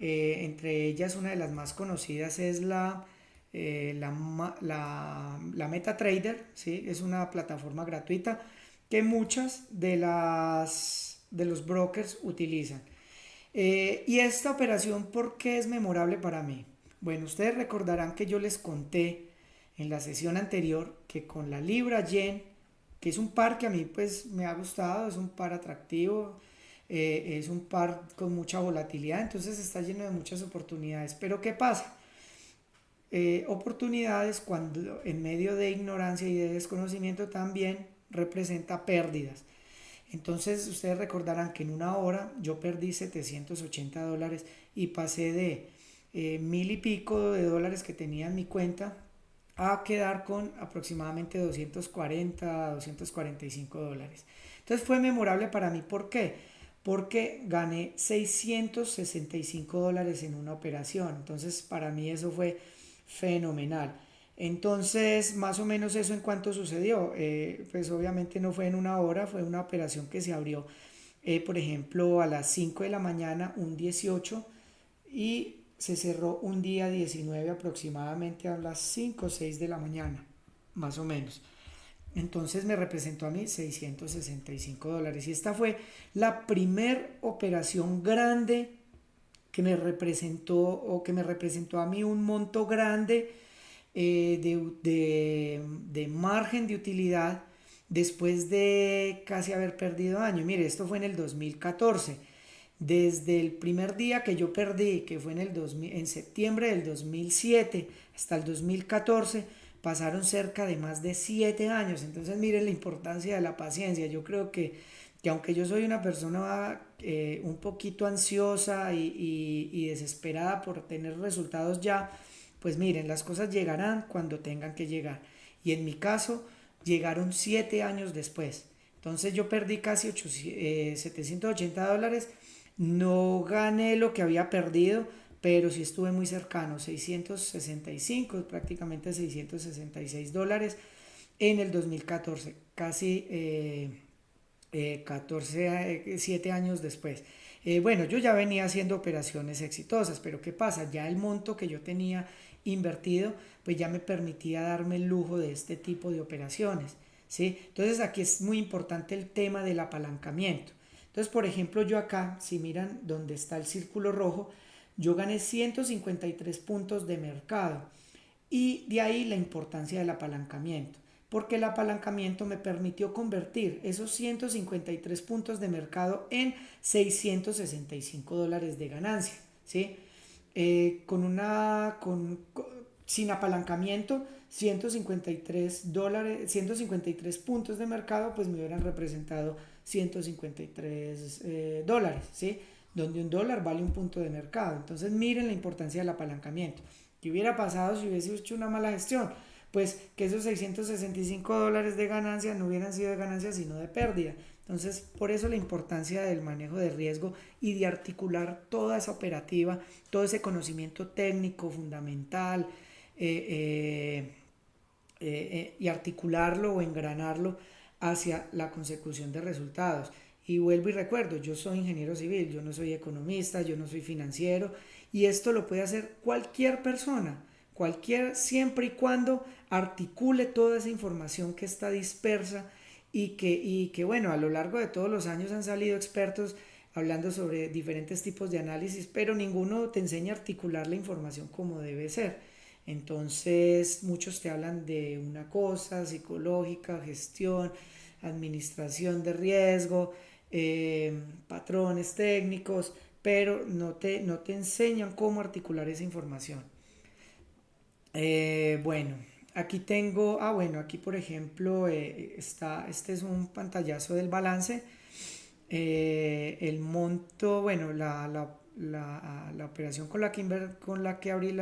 S1: Entre ellas una de las más conocidas es la MetaTrader, ¿sí? Es una plataforma gratuita que muchas de los brokers utilizan. Y esta operación, ¿por qué es memorable para mí? Bueno, ustedes recordarán que yo les conté en la sesión anterior que con la Libra Yen, que es un par que a mí pues me ha gustado, es un par atractivo, es un par con mucha volatilidad, entonces está lleno de muchas oportunidades. Pero ¿qué pasa? Oportunidades cuando en medio de ignorancia y de desconocimiento también representa pérdidas. Entonces ustedes recordarán que en una hora yo perdí $780 y pasé de mil y pico de dólares que tenía en mi cuenta a quedar con aproximadamente 240, $245. Entonces fue memorable para mí. ¿Por qué? Porque gané $665 en una operación. Entonces para mí eso fue fenomenal. Entonces, más o menos eso en cuanto sucedió. Pues obviamente no fue en una hora, fue una operación que se abrió, por ejemplo, a las 5 de la mañana, un 18, y se cerró un día 19 aproximadamente a las 5 o 6 de la mañana, más o menos. Entonces me representó a mí $665. Y esta fue la primer operación grande que me representó a mí un monto grande de margen de utilidad después de casi haber perdido año. Mire, esto fue en el 2014. Desde el primer día que yo perdí, que fue en septiembre del 2007 hasta el 2014, pasaron cerca de más de 7 años. Entonces miren la importancia de la paciencia. Yo creo que aunque yo soy una persona un poquito ansiosa y desesperada por tener resultados ya, pues miren, las cosas llegarán cuando tengan que llegar. Y en mi caso, llegaron 7 años después. Entonces yo perdí casi $780. No gané lo que había perdido, pero sí estuve muy cercano, 665, prácticamente $666 en el 2014, casi 7 años después. Bueno, yo ya venía haciendo operaciones exitosas, pero ¿qué pasa? Ya el monto que yo tenía invertido, pues ya me permitía darme el lujo de este tipo de operaciones, ¿sí? Entonces aquí es muy importante el tema del apalancamiento. Entonces, por ejemplo, yo acá, si miran donde está el círculo rojo, yo gané 153 puntos de mercado y de ahí la importancia del apalancamiento, porque el apalancamiento me permitió convertir esos 153 puntos de mercado en $665 de ganancia, ¿sí? Sin apalancamiento, $153, 153 puntos de mercado, pues me hubieran representado $153, ¿sí? Donde un dólar vale un punto de mercado. Entonces miren la importancia del apalancamiento. ¿Qué hubiera pasado si hubiese hecho una mala gestión? Pues que esos $665 de ganancia no hubieran sido de ganancia sino de pérdida. Entonces, por eso la importancia del manejo de riesgo y de articular toda esa operativa, todo ese conocimiento técnico fundamental, eh, y articularlo o engranarlo hacia la consecución de resultados. Y vuelvo y recuerdo, yo soy ingeniero civil, yo no soy economista, yo no soy financiero, y esto lo puede hacer cualquier persona, siempre y cuando articule toda esa información que está dispersa y que bueno, a lo largo de todos los años han salido expertos hablando sobre diferentes tipos de análisis, pero ninguno te enseña a articular la información como debe ser. Entonces, muchos te hablan de una cosa, psicológica, gestión, administración de riesgo, patrones técnicos, pero no te enseñan cómo articular esa información. Bueno, aquí tengo, bueno, aquí por ejemplo este es un pantallazo del balance. El monto, bueno, la operación con la que abrí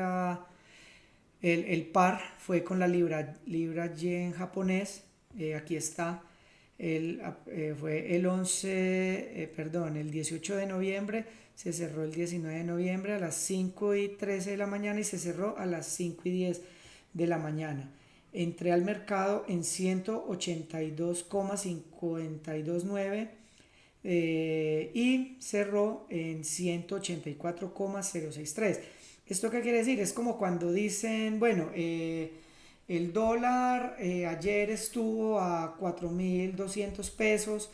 S1: el par fue con la libra yen japonés. Aquí está. Fue el 11, perdón, el 18 de noviembre, se cerró el 19 de noviembre a las 5:13 de la mañana y se cerró a las 5:10 de la mañana. Entré al mercado en 182,529 y cerró en 184,063. ¿Esto qué quiere decir? Es como cuando dicen, bueno, el dólar ayer estuvo a 4.200 pesos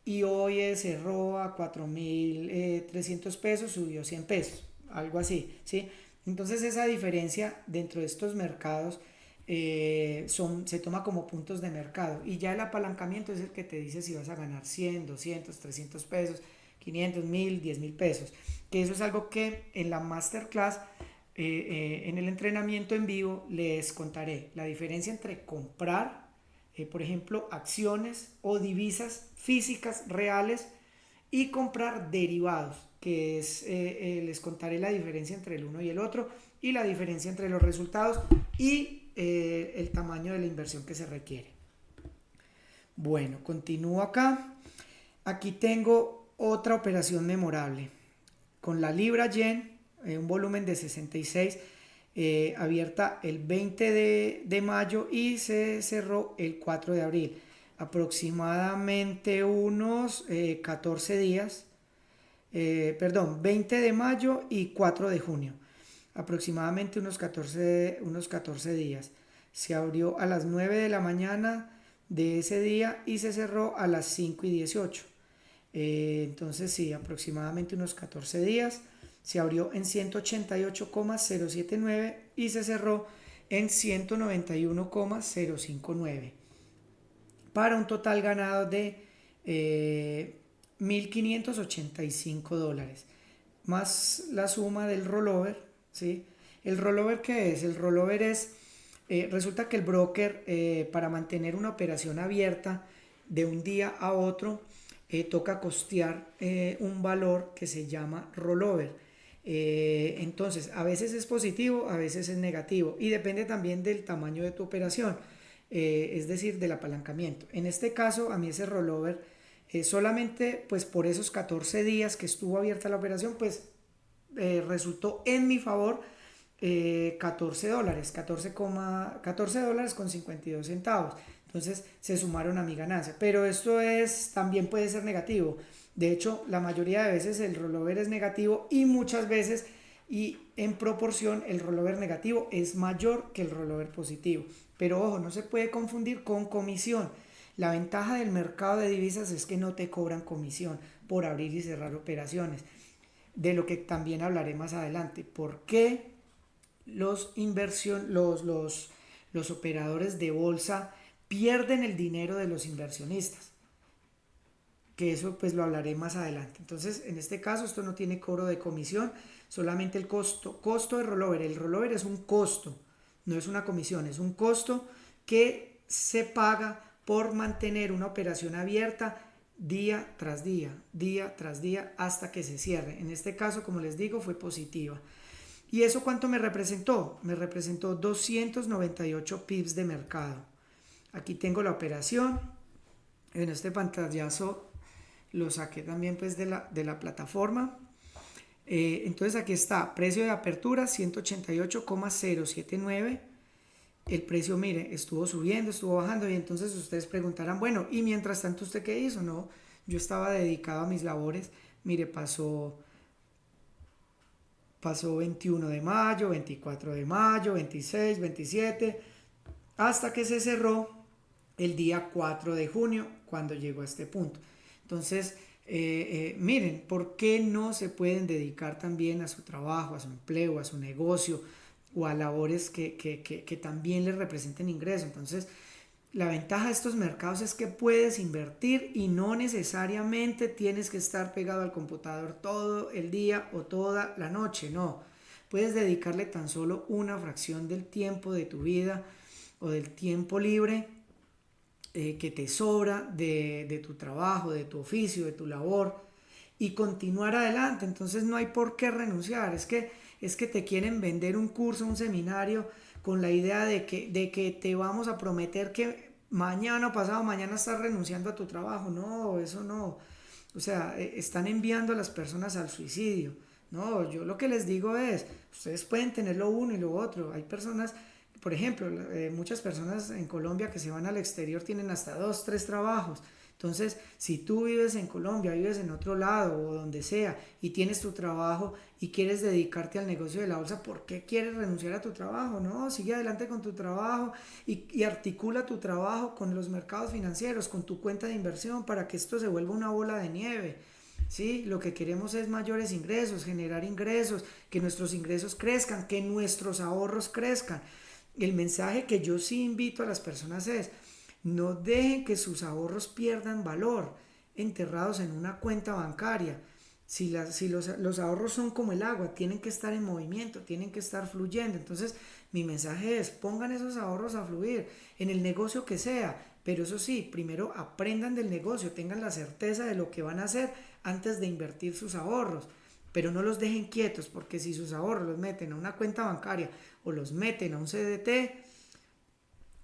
S1: y hoy cerró a 4.300 pesos, subió 100 pesos, algo así, ¿sí? Entonces esa diferencia dentro de estos mercados se toma como puntos de mercado y ya el apalancamiento es el que te dice si vas a ganar 100, 200, 300 pesos, 500, 1000, 10.000 pesos. Que eso es algo que en la masterclass, en el entrenamiento en vivo, les contaré la diferencia entre comprar, por ejemplo, acciones o divisas físicas reales y comprar derivados, que es, les contaré la diferencia entre el uno y el otro y la diferencia entre los resultados y el tamaño de la inversión que se requiere. Bueno, continúo acá. Aquí tengo otra operación memorable con la libra yen, un volumen de 66, abierta el 20 de mayo y se cerró el 4 de abril. Aproximadamente unos 14 días, perdón, 20 de mayo y 4 de junio. Aproximadamente unos 14 días. Se abrió a las 9 de la mañana de ese día y se cerró a las 5:18. Entonces sí, aproximadamente unos 14 días. Se abrió en 188,079 y se cerró en 191,059 para un total ganado de $1.585 más la suma del rollover, ¿sí? ¿El rollover qué es? El rollover es, resulta que el broker, para mantener una operación abierta de un día a otro, toca costear un valor que se llama rollover. Entonces, a veces es positivo, a veces es negativo y depende también del tamaño de tu operación, es decir, del apalancamiento. En este caso, a mí ese rollover, solamente pues por esos 14 días que estuvo abierta la operación, pues resultó en mi favor $14, 14 dólares con 52 centavos. Entonces se sumaron a mi ganancia. Pero esto también puede ser negativo. De hecho, la mayoría de veces el rollover es negativo y muchas veces y en proporción el rollover negativo es mayor que el rollover positivo. Pero ojo, no se puede confundir con comisión. La ventaja del mercado de divisas es que no te cobran comisión por abrir y cerrar operaciones, de lo que también hablaré más adelante. ¿Por qué los operadores de bolsa pierden el dinero de los inversionistas? Que eso pues lo hablaré más adelante. Entonces, en este caso, esto no tiene cobro de comisión, solamente el costo de rollover. El rollover es un costo, no es una comisión, es un costo que se paga por mantener una operación abierta día tras día, hasta que se cierre. En este caso, como les digo, fue positiva. ¿Y eso cuánto me representó? Me representó 298 pips de mercado. Aquí tengo la operación. En este pantallazo lo saqué también pues de la plataforma. Entonces aquí está, precio de apertura 188,079. El precio, mire, estuvo subiendo, estuvo bajando y entonces ustedes preguntarán, bueno, ¿y mientras tanto usted qué hizo? No, yo estaba dedicado a mis labores. Mire, pasó 21 de mayo, 24 de mayo, 26, 27, hasta que se cerró el día 4 de junio, cuando llegó a este punto. Entonces, miren, ¿por qué no se pueden dedicar también a su trabajo, a su empleo, a su negocio o a labores que también les representen ingreso? Entonces, la ventaja de estos mercados es que puedes invertir y no necesariamente tienes que estar pegado al computador todo el día o toda la noche, no. Puedes dedicarle tan solo una fracción del tiempo de tu vida o del tiempo libre que te sobra de tu trabajo, de tu oficio, de tu labor y continuar adelante. Entonces no hay por qué renunciar. Es que te quieren vender un curso, un seminario con la idea de que te vamos a prometer que mañana o pasado mañana estás renunciando a tu trabajo. No, eso no. O sea, están enviando a las personas al suicidio. No, yo lo que les digo es, ustedes pueden tener lo uno y lo otro. Hay personas, por ejemplo, muchas personas en Colombia que se van al exterior tienen hasta 2, 3 trabajos. Entonces, si tú vives en Colombia, vives en otro lado o donde sea y tienes tu trabajo y quieres dedicarte al negocio de la bolsa, ¿por qué quieres renunciar a tu trabajo? No, sigue adelante con tu trabajo y articula tu trabajo con los mercados financieros, con tu cuenta de inversión para que esto se vuelva una bola de nieve. ¿Sí? Lo que queremos es mayores ingresos, generar ingresos, que nuestros ingresos crezcan, que nuestros ahorros crezcan. El mensaje que yo sí invito a las personas es, no dejen que sus ahorros pierdan valor enterrados en una cuenta bancaria. Si los ahorros son como el agua, tienen que estar en movimiento, tienen que estar fluyendo. Entonces, mi mensaje es, pongan esos ahorros a fluir en el negocio que sea, pero eso sí, primero aprendan del negocio, tengan la certeza de lo que van a hacer antes de invertir sus ahorros. Pero no los dejen quietos, porque si sus ahorros los meten a una cuenta bancaria o los meten a un CDT,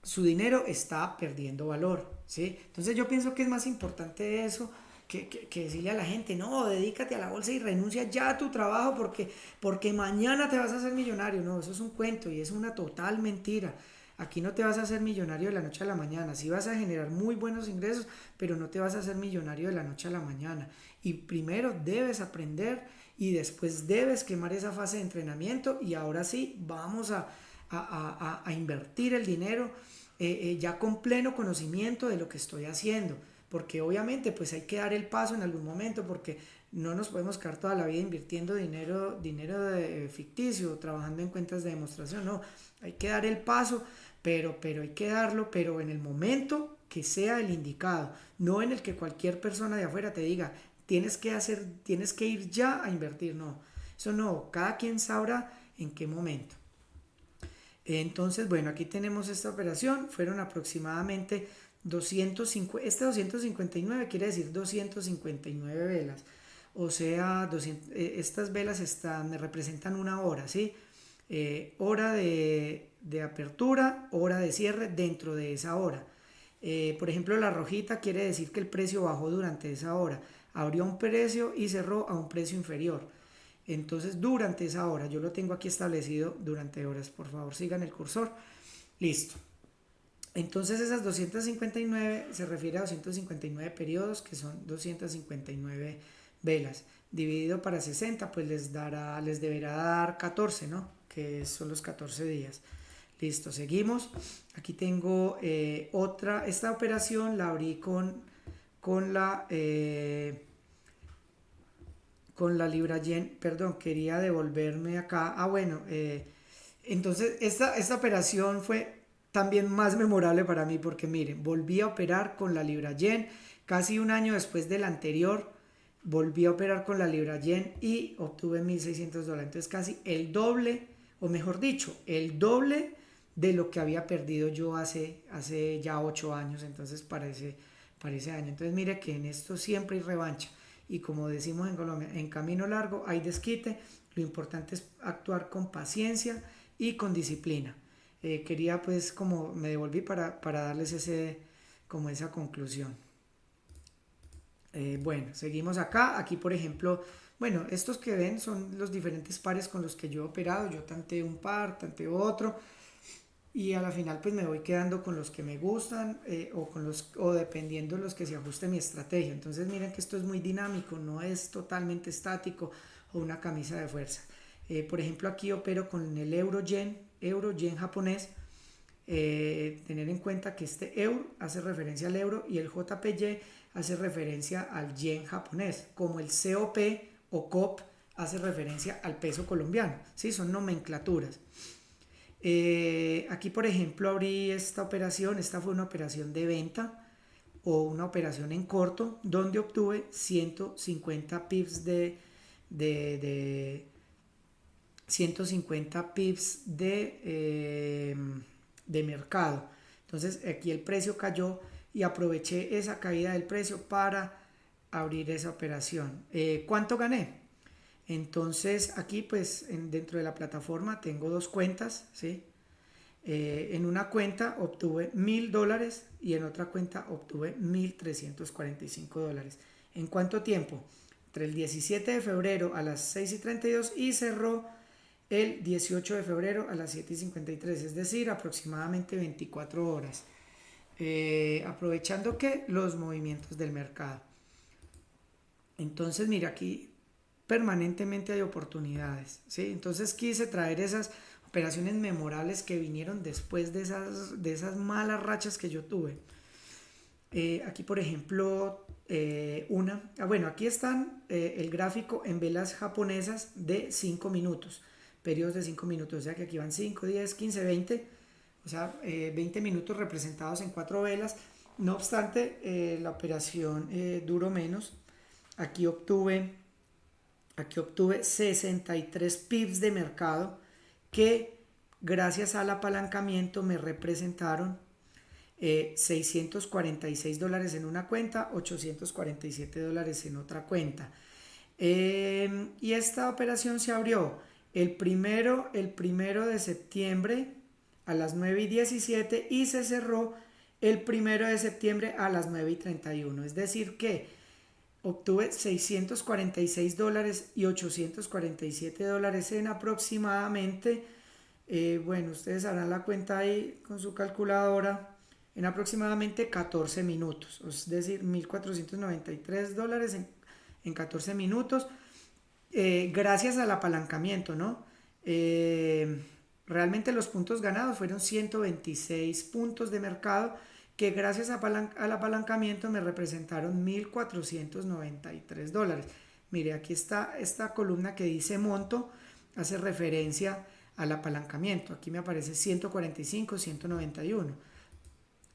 S1: su dinero está perdiendo valor, ¿sí? Entonces yo pienso que es más importante eso que decirle a la gente, no, dedícate a la bolsa y renuncia ya a tu trabajo porque mañana te vas a hacer millonario. No, eso es un cuento y es una total mentira. Aquí no te vas a hacer millonario de la noche a la mañana. Sí vas a generar muy buenos ingresos, pero no te vas a hacer millonario de la noche a la mañana. Y primero debes aprender y después debes quemar esa fase de entrenamiento y ahora sí vamos a invertir el dinero ya con pleno conocimiento de lo que estoy haciendo, porque obviamente pues hay que dar el paso en algún momento, porque no nos podemos quedar toda la vida invirtiendo ficticio, trabajando en cuentas de demostración, no, hay que dar el paso, pero hay que darlo, pero en el momento que sea el indicado, no en el que cualquier persona de afuera te diga, tienes que ir ya a invertir, no, eso no, cada quien sabrá en qué momento. Entonces, bueno, aquí tenemos esta operación, fueron aproximadamente 250, este 259 quiere decir 259 velas, o sea, estas velas me representan una hora, ¿sí? Hora de apertura, hora de cierre dentro de esa hora. Por ejemplo, la rojita quiere decir que el precio bajó durante esa hora, abrió a un precio y cerró a un precio inferior. Entonces, durante esa hora, yo lo tengo aquí establecido durante horas, por favor, sigan el cursor. Listo. Entonces, esas 259 se refiere a 259 periodos, que son 259 velas. Dividido para 60, pues les deberá dar 14, ¿no? Que son los 14 días. Listo, seguimos. Aquí tengo esta operación la abrí con la... con la libra yen, perdón, quería devolverme acá. Bueno, entonces esta operación fue también más memorable para mí porque miren, volví a operar con la libra yen casi un año después del anterior, volví a operar con la libra yen y obtuve $1,600, entonces casi el doble, o mejor dicho, el doble de lo que había perdido yo hace ya 8 años, entonces para ese año. Entonces mire que en esto siempre hay revancha y como decimos en Colombia, en camino largo hay desquite, lo importante es actuar con paciencia y con disciplina. Quería pues como me devolví para darles como esa conclusión. Bueno, seguimos acá. Aquí, por ejemplo, bueno, estos que ven son los diferentes pares con los que yo he operado. Yo tanteé un par, tanteé otro y a la final pues me voy quedando con los que me gustan o dependiendo de los que se ajuste mi estrategia. Entonces miren que esto es muy dinámico, no es totalmente estático o una camisa de fuerza. Por ejemplo, aquí opero con el euro yen japonés. Tener en cuenta que este euro hace referencia al euro y el JPY hace referencia al yen japonés, como el COP o COP hace referencia al peso colombiano, ¿sí? Son nomenclaturas. Aquí, por ejemplo, abrí esta operación, esta fue una operación de venta o una operación en corto, donde obtuve 150 pips de 150 pips de mercado. Entonces aquí el precio cayó y aproveché esa caída del precio para abrir esa operación. ¿Cuánto gané? Entonces aquí pues dentro de la plataforma tengo dos cuentas, ¿sí? En una cuenta obtuve $1,000 y en otra cuenta obtuve $1,345. ¿En cuánto tiempo? Entre el 17 de febrero a las 6:32 y cerró el 18 de febrero a las 7:53, es decir, aproximadamente 24 horas. aprovechando que los movimientos del mercado. Entonces, mira, aquí permanentemente hay oportunidades, ¿sí? Entonces quise traer esas operaciones memorables que vinieron después de esas malas rachas que yo tuve. Aquí, por ejemplo, bueno, aquí están el gráfico en velas japonesas de 5 minutos, periodos de 5 minutos, o sea que aquí van 5, 10, 15, 20, o sea, 20 minutos representados en 4 velas. No obstante, la operación duró menos. Aquí obtuve, aquí obtuve 63 pips de mercado que gracias al apalancamiento me representaron $646 en una cuenta, $847 en otra cuenta. Y esta operación se abrió el primero de septiembre a las 9:17 y se cerró el 1 de septiembre a las 9:31. Es decir que obtuve $646 y $847 en aproximadamente, bueno, ustedes harán la cuenta ahí con su calculadora, en aproximadamente 14 minutos, es decir, $1,493 en 14 minutos, gracias al apalancamiento, ¿no? Realmente los puntos ganados fueron 126 puntos de mercado que gracias al apalancamiento me representaron $1,493. Mire, aquí está esta columna que dice monto, hace referencia al apalancamiento. Aquí me aparece 145, 191.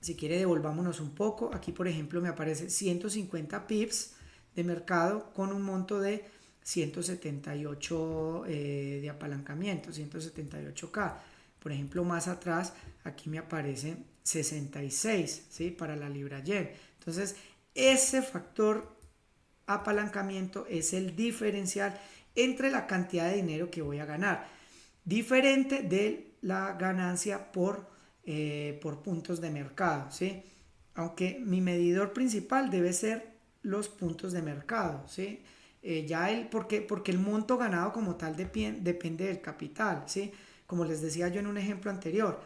S1: Si quiere, devolvámonos un poco. Aquí, por ejemplo, me aparece 150 pips de mercado con un monto de 178 de apalancamiento, 178K. Por ejemplo, más atrás, aquí me aparece 66, ¿sí? Para la libra yen. Entonces, ese factor apalancamiento es el diferencial entre la cantidad de dinero que voy a ganar, diferente de la ganancia por puntos de mercado, ¿sí? Aunque mi medidor principal debe ser los puntos de mercado, ¿sí? Porque el monto ganado como tal depende del capital, ¿sí? Como les decía yo en un ejemplo anterior,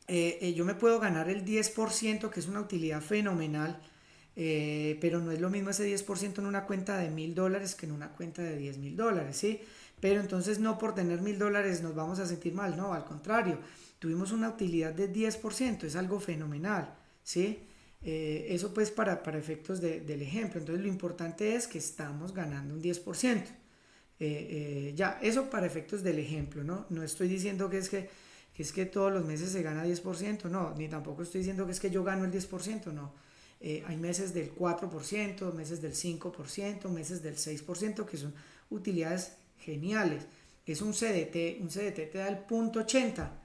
S1: yo me puedo ganar el 10%, que es una utilidad fenomenal, pero no es lo mismo ese 10% en una cuenta de $1,000 que en una cuenta de $10,000, ¿sí? Pero entonces no por tener $1,000 nos vamos a sentir mal, no, al contrario, tuvimos una utilidad de 10%, es algo fenomenal, ¿sí? Eso pues para efectos del ejemplo. Entonces lo importante es que estamos ganando un 10%. Ya, eso para efectos del ejemplo, ¿no? No estoy diciendo que es que todos los meses se gana 10%, no, ni tampoco estoy diciendo que es que yo gano el 10%, no. Hay meses del 4%, meses del 5%, meses del 6%, que son utilidades geniales. Es un CDT te da el punto 80,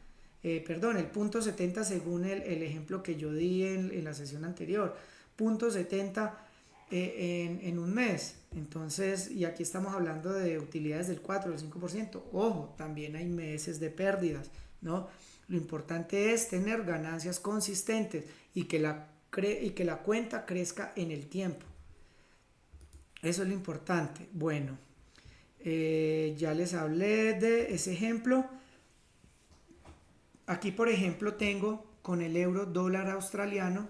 S1: perdón, el punto 70 según el ejemplo que yo di en la sesión anterior, punto 70 en un mes. Entonces, y aquí estamos hablando de utilidades del 4, del 5%. Ojo, también hay meses de pérdidas, ¿no? Lo importante es tener ganancias consistentes y que la cuenta crezca en el tiempo. Eso es lo importante. Bueno, ya les hablé de ese ejemplo. Aquí, por ejemplo, tengo con el euro dólar australiano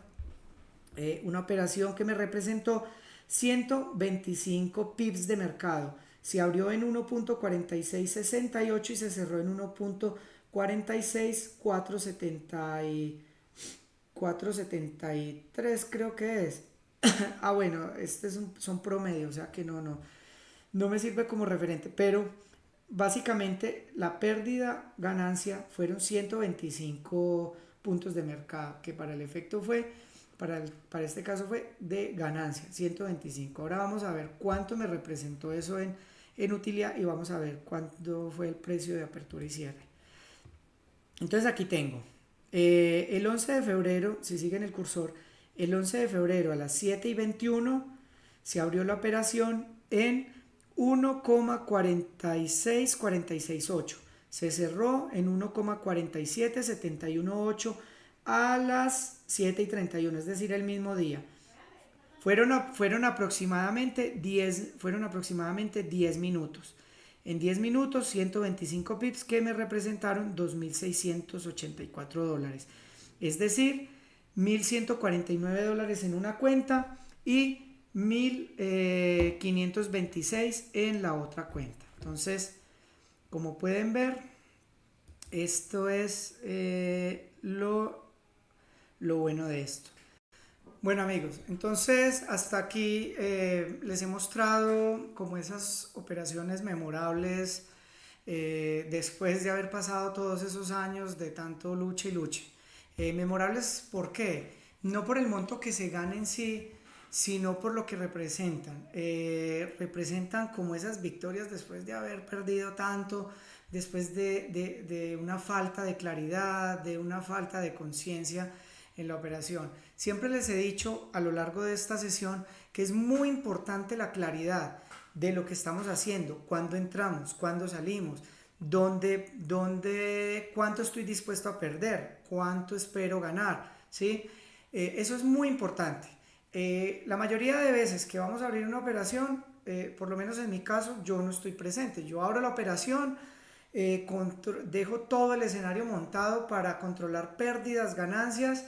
S1: una operación que me representó 125 pips de mercado. Se abrió en 1.4668 y se cerró en 1.46473, creo que es. Bueno, son promedios, o sea que no me sirve como referente, pero básicamente la pérdida ganancia fueron 125 puntos de mercado, que para el efecto para este caso fue de ganancia, 125. Ahora vamos a ver cuánto me representó eso en utilidad y vamos a ver cuánto fue el precio de apertura y cierre. Entonces aquí tengo el 11 de febrero, si siguen el cursor, el 11 de febrero a las 7:21 se abrió la operación en 1,46468. Se cerró en 1,47718 a las 7:31, es decir, el mismo día. Fueron aproximadamente 10 minutos. En 10 minutos, 125 pips que me representaron $2,684. Es decir, $1,149 en una cuenta y 1,526 en la otra cuenta. Entonces, como pueden ver, esto es lo bueno de esto. Bueno amigos, entonces hasta aquí les he mostrado como esas operaciones memorables después de haber pasado todos esos años de tanto lucha y lucha. Memorables, ¿por qué? No por el monto que se gana en sí, sino por lo que representan. Representan como esas victorias después de haber perdido tanto, después de una falta de claridad, de una falta de conciencia en la operación. Siempre les he dicho a lo largo de esta sesión que es muy importante la claridad de lo que estamos haciendo, cuándo entramos, cuándo salimos, cuánto estoy dispuesto a perder, cuánto espero ganar, ¿sí? Eso es muy importante. La mayoría de veces que vamos a abrir una operación, por lo menos en mi caso, yo no estoy presente. Yo abro la operación, dejo todo el escenario montado para controlar pérdidas, ganancias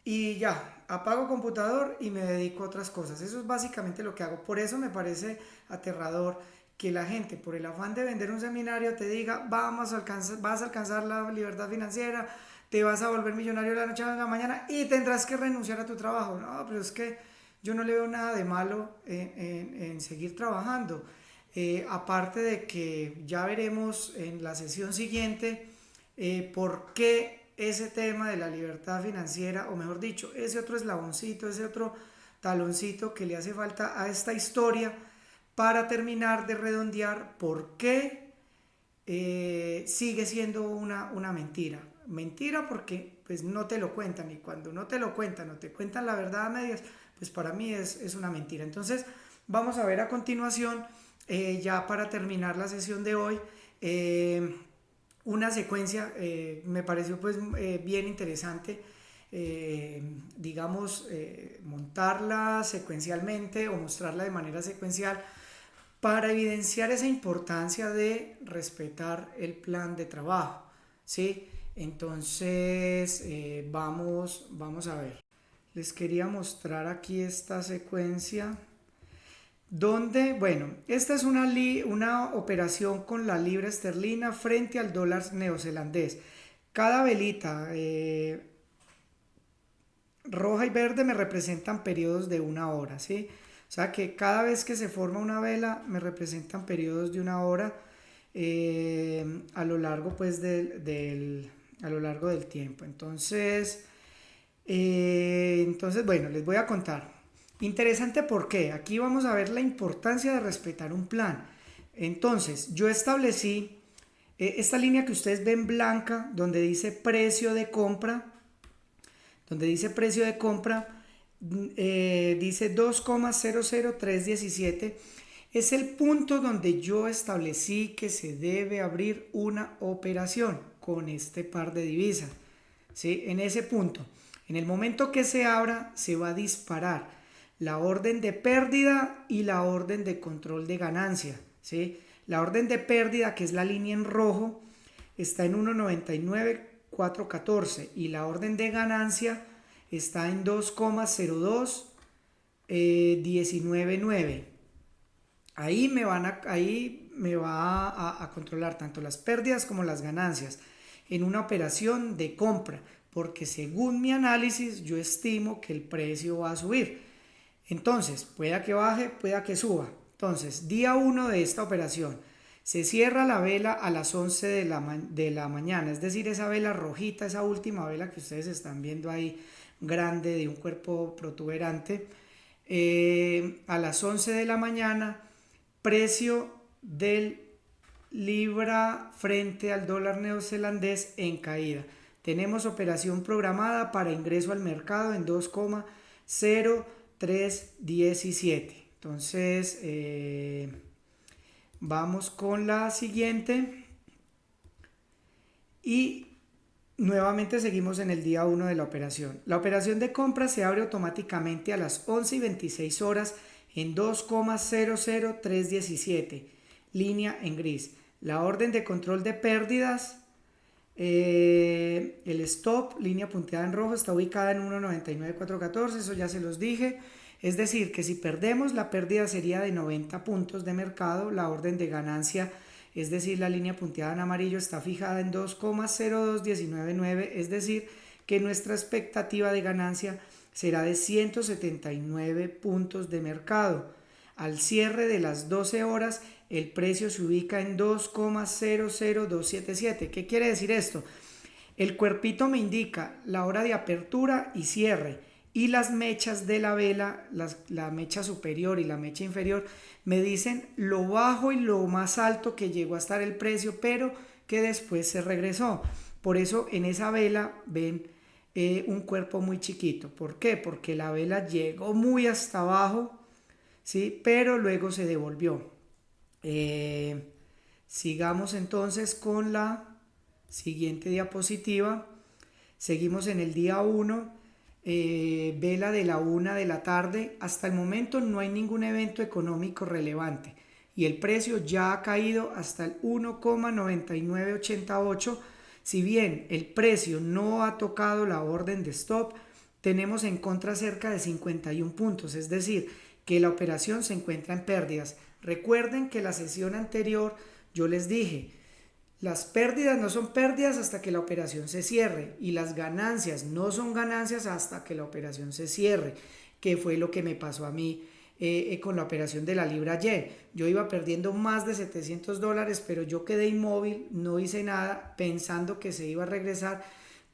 S1: y ya, apago computador y me dedico a otras cosas. Eso es básicamente lo que hago. Por eso me parece aterrador que la gente, por el afán de vender un seminario, te diga, vas a alcanzar la libertad financiera, te vas a volver millonario de la noche a la mañana y tendrás que renunciar a tu trabajo. No, pero es que yo no le veo nada de malo en seguir trabajando. Aparte de que ya veremos en la sesión siguiente por qué ese tema de la libertad financiera, o mejor dicho, ese otro eslaboncito, ese otro taloncito que le hace falta a esta historia para terminar de redondear por qué sigue siendo una mentira. Mentira porque pues no te lo cuentan, y cuando no te lo cuentan o te cuentan la verdad a medias, pues para mí es una mentira. Entonces vamos a ver a continuación, ya para terminar la sesión de hoy, una secuencia. Me pareció pues bien interesante, digamos, montarla secuencialmente o mostrarla de manera secuencial para evidenciar esa importancia de respetar el plan de trabajo, ¿sí? Entonces vamos a ver. Les quería mostrar aquí esta secuencia donde, bueno, esta es una operación con la libra esterlina frente al dólar neozelandés. Cada velita roja y verde me representan periodos de una hora, ¿sí? O sea que cada vez que se forma una vela me representan periodos de una hora a lo largo pues a lo largo del tiempo. Entonces bueno, les voy a contar. Interesante porque aquí vamos a ver la importancia de respetar un plan. Entonces, yo establecí esta línea que ustedes ven blanca, donde dice precio de compra, dice 2,000317. Es el punto donde yo establecí que se debe abrir una operación con este par de divisas, ¿sí? En ese punto, en el momento que se abra, se va a disparar la orden de pérdida y la orden de control de ganancia, ¿sí? La orden de pérdida, que es la línea en rojo, está en 1,99,414 y la orden de ganancia está en 2,02,199. Ahí me va a controlar tanto las pérdidas como las ganancias en una operación de compra, porque según mi análisis yo estimo que el precio va a subir. Entonces, pueda que baje, pueda que suba. Entonces, día 1 de esta operación, se cierra la vela a las 11 de la mañana, es decir, esa vela rojita, esa última vela que ustedes están viendo ahí, grande, de un cuerpo protuberante, a las 11 de la mañana, precio del libra frente al dólar neozelandés en caída. Tenemos operación programada para ingreso al mercado en 2,0317. Entonces vamos con la siguiente y nuevamente seguimos en el día 1 de la operación. La operación de compra se abre automáticamente a las 11:26 horas en 2,00317, línea en gris. La orden de control de pérdidas El stop, línea punteada en rojo, está ubicada en 1.99.414, eso ya se los dije. Es decir, que si perdemos, la pérdida sería de 90 puntos de mercado. La orden de ganancia, es decir, la línea punteada en amarillo, está fijada en 2,02199, es decir, que nuestra expectativa de ganancia será de 179 puntos de mercado. Al cierre de las 12 horas, el precio se ubica en 2,00277. ¿Qué quiere decir esto? El cuerpito me indica la hora de apertura y cierre, y las mechas de la vela, la mecha superior y la mecha inferior, me dicen lo bajo y lo más alto que llegó a estar el precio, pero que después se regresó. Por eso en esa vela ven un cuerpo muy chiquito. ¿Por qué? Porque la vela llegó muy hasta abajo, ¿sí? Pero luego se devolvió. Sigamos entonces con la siguiente diapositiva. Seguimos en el día 1, vela de la 1 de la tarde. Hasta el momento no hay ningún evento económico relevante y el precio ya ha caído hasta el 1,9988. Si bien el precio no ha tocado la orden de stop, tenemos en contra cerca de 51 puntos, es decir, que la operación se encuentra en pérdidas. Recuerden que la sesión anterior yo les dije, las pérdidas no son pérdidas hasta que la operación se cierre y las ganancias no son ganancias hasta que la operación se cierre, que fue lo que me pasó a mí con la operación de la libra ayer. Yo iba perdiendo más de $700, pero yo quedé inmóvil, no hice nada pensando que se iba a regresar,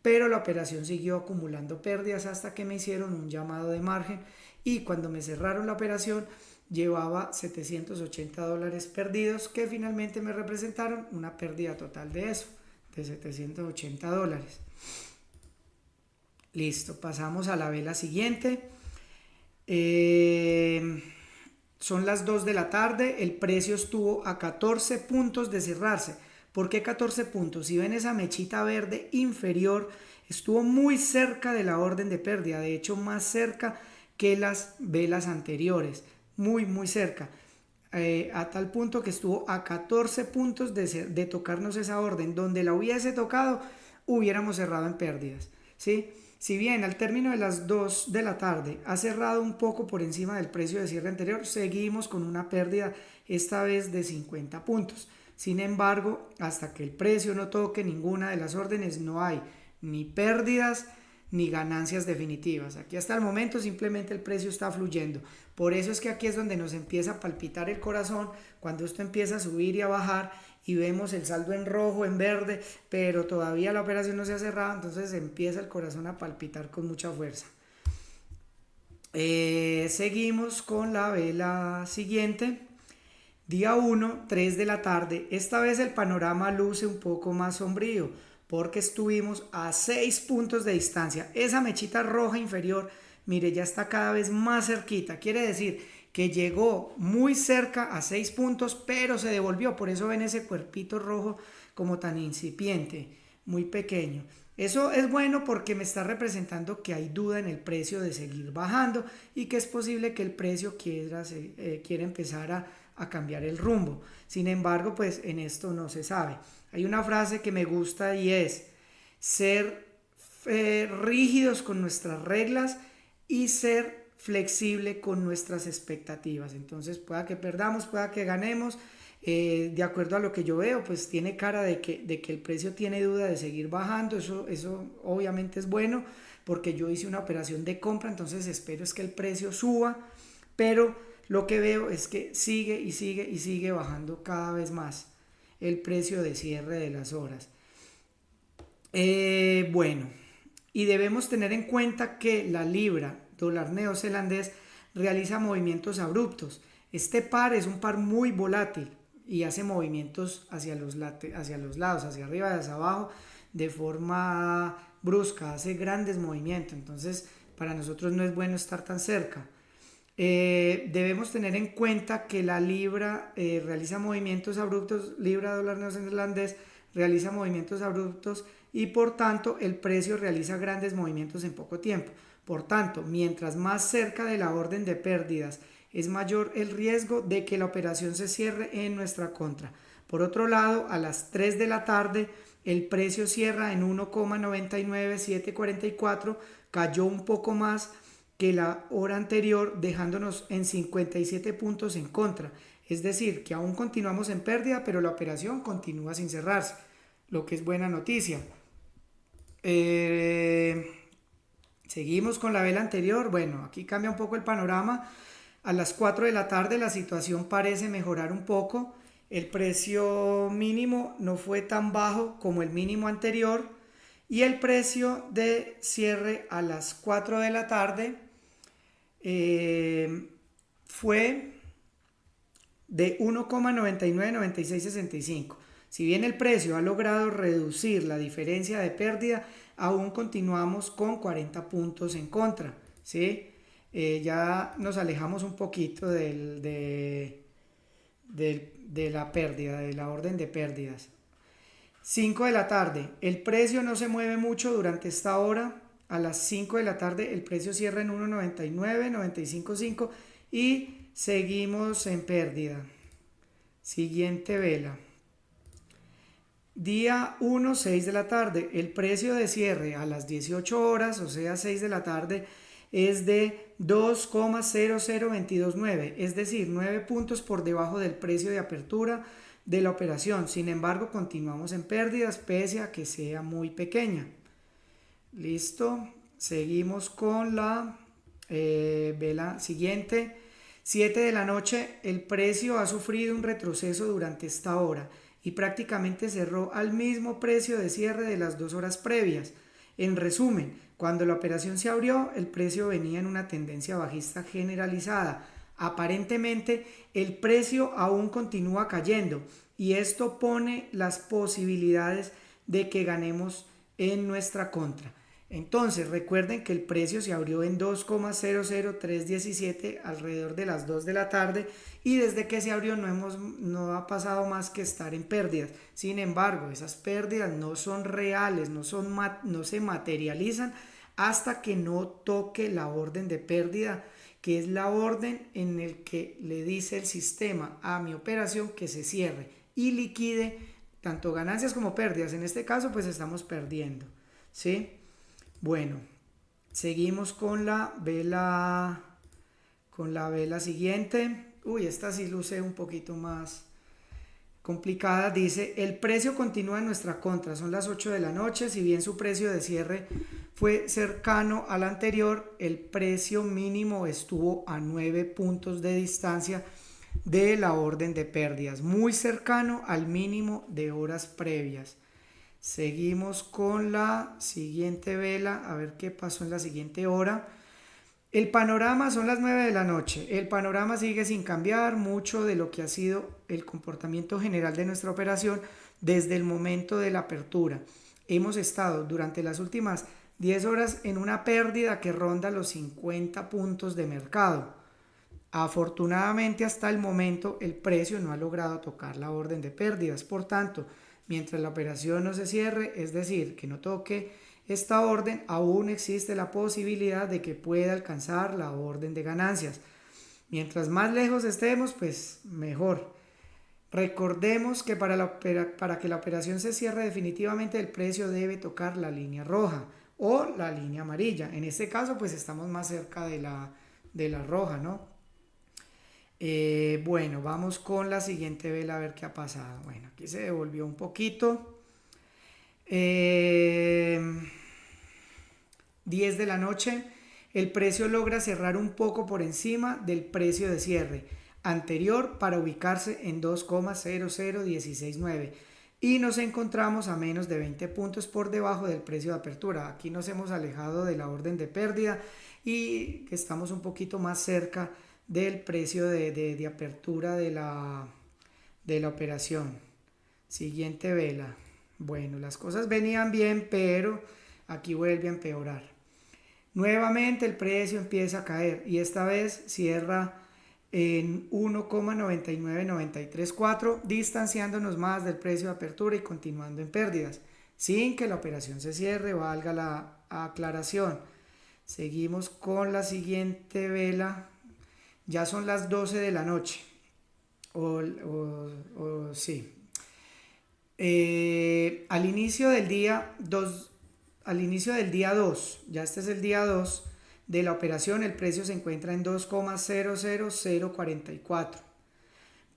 S1: pero la operación siguió acumulando pérdidas hasta que me hicieron un llamado de margen y cuando me cerraron la operación llevaba $780 perdidos, que finalmente me representaron una pérdida total de eso, de $780. Listo, pasamos a la vela siguiente. Son las 2 de la tarde, el precio estuvo a 14 puntos de cerrarse. ¿Por qué 14 puntos? Si ven esa mechita verde inferior, estuvo muy cerca de la orden de pérdida, de hecho más cerca que las velas anteriores, muy cerca, a tal punto que estuvo a 14 puntos de tocarnos esa orden. Donde la hubiese tocado, hubiéramos cerrado en pérdidas, ¿sí? Si bien al término de las 2 de la tarde ha cerrado un poco por encima del precio de cierre anterior, seguimos con una pérdida esta vez de 50 puntos. Sin embargo, hasta que el precio no toque ninguna de las órdenes, no hay ni pérdidas ni ganancias definitivas. Aquí hasta el momento simplemente el precio está fluyendo. Por eso es que aquí es donde nos empieza a palpitar el corazón, cuando esto empieza a subir y a bajar y vemos el saldo en rojo, en verde, pero todavía la operación no se ha cerrado, entonces empieza el corazón a palpitar con mucha fuerza. Seguimos con la vela siguiente. Día 1, 3 de la tarde. Esta vez el panorama luce un poco más sombrío porque estuvimos a 6 puntos de distancia. Esa mechita roja inferior, mire, ya está cada vez más cerquita. Quiere decir que llegó muy cerca a 6 puntos, pero se devolvió. Por eso ven ese cuerpito rojo como tan incipiente, muy pequeño. Eso es bueno porque me está representando que hay duda en el precio de seguir bajando y que es posible que el precio quiera empezar a cambiar el rumbo. Sin embargo, pues en esto no se sabe. Hay una frase que me gusta y es ser rígidos con nuestras reglas y ser flexible con nuestras expectativas. Entonces, pueda que perdamos, pueda que ganemos. De acuerdo a lo que yo veo, pues tiene cara de que el precio tiene duda de seguir bajando. Eso obviamente es bueno porque yo hice una operación de compra, entonces espero es que el precio suba, pero lo que veo es que sigue y sigue y sigue bajando cada vez más el precio de cierre de las horas. Bueno, y debemos tener en cuenta que la libra dólar neozelandés realiza movimientos abruptos. Este par es un par muy volátil y hace movimientos hacia los lados, hacia arriba y hacia abajo, de forma brusca, hace grandes movimientos. Entonces, para nosotros no es bueno estar tan cerca. Debemos tener en cuenta que la libra realiza movimientos abruptos, libra dólar neozelandés realiza movimientos abruptos y por tanto el precio realiza grandes movimientos en poco tiempo. Por tanto, mientras más cerca de la orden de pérdidas, es mayor el riesgo de que la operación se cierre en nuestra contra. Por otro lado, a las 3 de la tarde el precio cierra en 1,99744, cayó un poco más que la hora anterior, dejándonos en 57 puntos en contra. Es decir, que aún continuamos en pérdida, pero la operación continúa sin cerrarse, lo que es buena noticia. Seguimos con la vela anterior. Bueno, aquí cambia un poco el panorama. A las 4 de la tarde la situación parece mejorar un poco. El precio mínimo no fue tan bajo como el mínimo anterior y el precio de cierre a las 4 de la tarde fue de 1,999665. Si bien el precio ha logrado reducir la diferencia de pérdida, aún continuamos con 40 puntos en contra, ¿sí? Ya nos alejamos un poquito de la pérdida, de la orden de pérdidas. 5 de la tarde, el precio no se mueve mucho durante esta hora. A las 5 de la tarde el precio cierra en 1,9995 y seguimos en pérdida. Siguiente vela. Día 1, 6 de la tarde. El precio de cierre a las 18 horas, o sea 6 de la tarde, es de 2,00229, es decir, 9 puntos por debajo del precio de apertura de la operación. Sin embargo, continuamos en pérdidas pese a que sea muy pequeña. Listo. Seguimos con la vela siguiente. 7 de la noche, el precio ha sufrido un retroceso durante esta hora y prácticamente cerró al mismo precio de cierre de las 2 horas previas. En resumen, cuando la operación se abrió, el precio venía en una tendencia bajista generalizada. Aparentemente, el precio aún continúa cayendo y esto pone las posibilidades de que ganemos en nuestra contra. Entonces, recuerden que el precio se abrió en 2,00317 alrededor de las 2 de la tarde y desde que se abrió no ha pasado más que estar en pérdidas. Sin embargo, esas pérdidas no son reales, no se materializan hasta que no toque la orden de pérdida, que es la orden en el que le dice el sistema a mi operación que se cierre y liquide tanto ganancias como pérdidas. En este caso, pues estamos perdiendo, ¿sí? Bueno, seguimos con la vela siguiente. Uy, esta sí luce un poquito más complicada. Dice, el precio continúa en nuestra contra. Son las 8 de la noche. Si bien su precio de cierre fue cercano al anterior, el precio mínimo estuvo a 9 puntos de distancia de la orden de pérdidas, muy cercano al mínimo de horas previas. Seguimos con la siguiente vela, a ver qué pasó en la siguiente hora. El panorama son las 9 de la noche. El panorama sigue sin cambiar mucho de lo que ha sido el comportamiento general de nuestra operación desde el momento de la apertura. Hemos estado durante las últimas 10 horas en una pérdida que ronda los 50 puntos de mercado. Afortunadamente, hasta el momento el precio no ha logrado tocar la orden de pérdidas. Por tanto, mientras la operación no se cierre, es decir, que no toque esta orden, aún existe la posibilidad de que pueda alcanzar la orden de ganancias. Mientras más lejos estemos, pues mejor. Recordemos que para que la operación se cierre definitivamente, el precio debe tocar la línea roja o la línea amarilla. En este caso, pues estamos más cerca de la roja, ¿no? Bueno, vamos con la siguiente vela a ver qué ha pasado. Bueno, aquí se devolvió un poquito. 10 de la noche, el precio logra cerrar un poco por encima del precio de cierre anterior para ubicarse en 2,00169 y nos encontramos a menos de 20 puntos por debajo del precio de apertura. Aquí nos hemos alejado de la orden de pérdida y estamos un poquito más cerca del precio de apertura de la operación. Siguiente vela. Bueno, las cosas venían bien, pero aquí vuelve a empeorar. Nuevamente el precio empieza a caer y esta vez cierra en 1,99934, distanciándonos más del precio de apertura y continuando en pérdidas, sin que la operación se cierre, valga la aclaración. Seguimos con la siguiente vela. Ya son las 12 de la noche. Sí. Al inicio del día 2, al inicio del día 2, ya este es el día 2 de la operación, el precio se encuentra en 2,00044.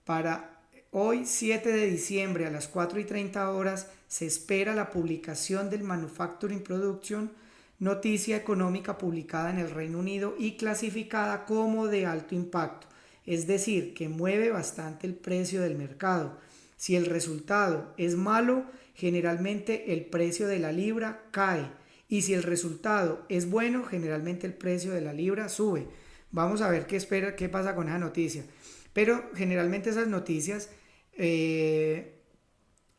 S1: Para hoy, 7 de diciembre, a las 4:30 horas, se espera la publicación del Manufacturing Production, noticia económica publicada en el Reino Unido y clasificada como de alto impacto, es decir, que mueve bastante el precio del mercado. Si el resultado es malo, generalmente el precio de la libra cae, y si el resultado es bueno, generalmente el precio de la libra sube. Vamos a ver qué pasa con esa noticia. Pero generalmente esas noticias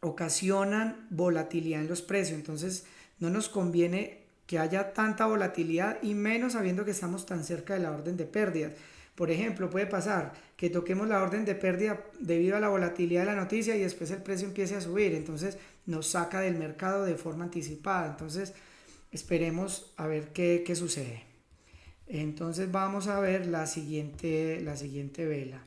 S1: ocasionan volatilidad en los precios, entonces no nos conviene que haya tanta volatilidad y menos sabiendo que estamos tan cerca de la orden de pérdidas. Por ejemplo, puede pasar que toquemos la orden de pérdida debido a la volatilidad de la noticia y después el precio empiece a subir, entonces nos saca del mercado de forma anticipada. Entonces esperemos a ver qué sucede. Entonces vamos a ver la siguiente vela.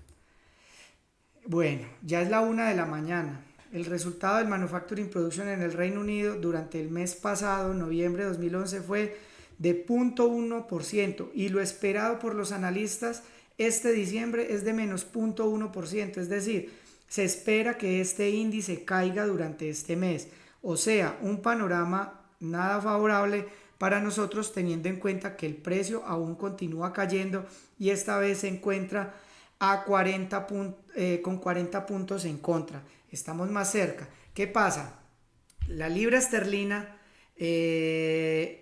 S1: Bueno, ya es la 1 de la mañana. El resultado del Manufacturing Production en el Reino Unido durante el mes pasado, noviembre de 2011, fue de 0,1% y lo esperado por los analistas este diciembre es de menos 0,1%, es decir, se espera que este índice caiga durante este mes, o sea, un panorama nada favorable para nosotros teniendo en cuenta que el precio aún continúa cayendo y esta vez se encuentra con 40 puntos en contra. Estamos más cerca. ¿Qué pasa? La libra esterlina es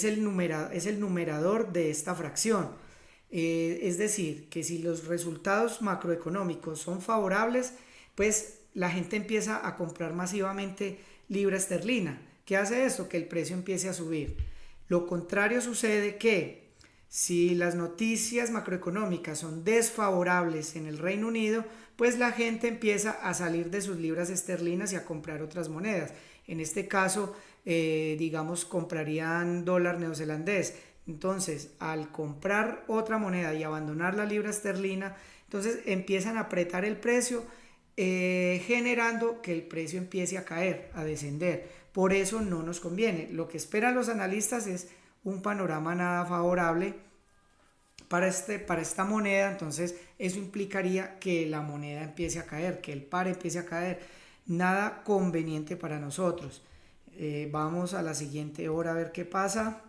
S1: el numerador de esta fracción. Es decir, que si los resultados macroeconómicos son favorables, pues la gente empieza a comprar masivamente libra esterlina. ¿Qué hace esto? Que el precio empiece a subir. Lo contrario sucede que si las noticias macroeconómicas son desfavorables en el Reino Unido, pues la gente empieza a salir de sus libras esterlinas y a comprar otras monedas. En este caso, digamos, comprarían dólar neozelandés. Entonces, al comprar otra moneda y abandonar la libra esterlina, entonces empiezan a apretar el precio, generando que el precio empiece a caer, a descender. Por eso no nos conviene. Lo que esperan los analistas es un panorama nada favorable para esta moneda, entonces eso implicaría que la moneda empiece a caer, que el par empiece a caer, nada conveniente para nosotros. Vamos a la siguiente hora a ver qué pasa.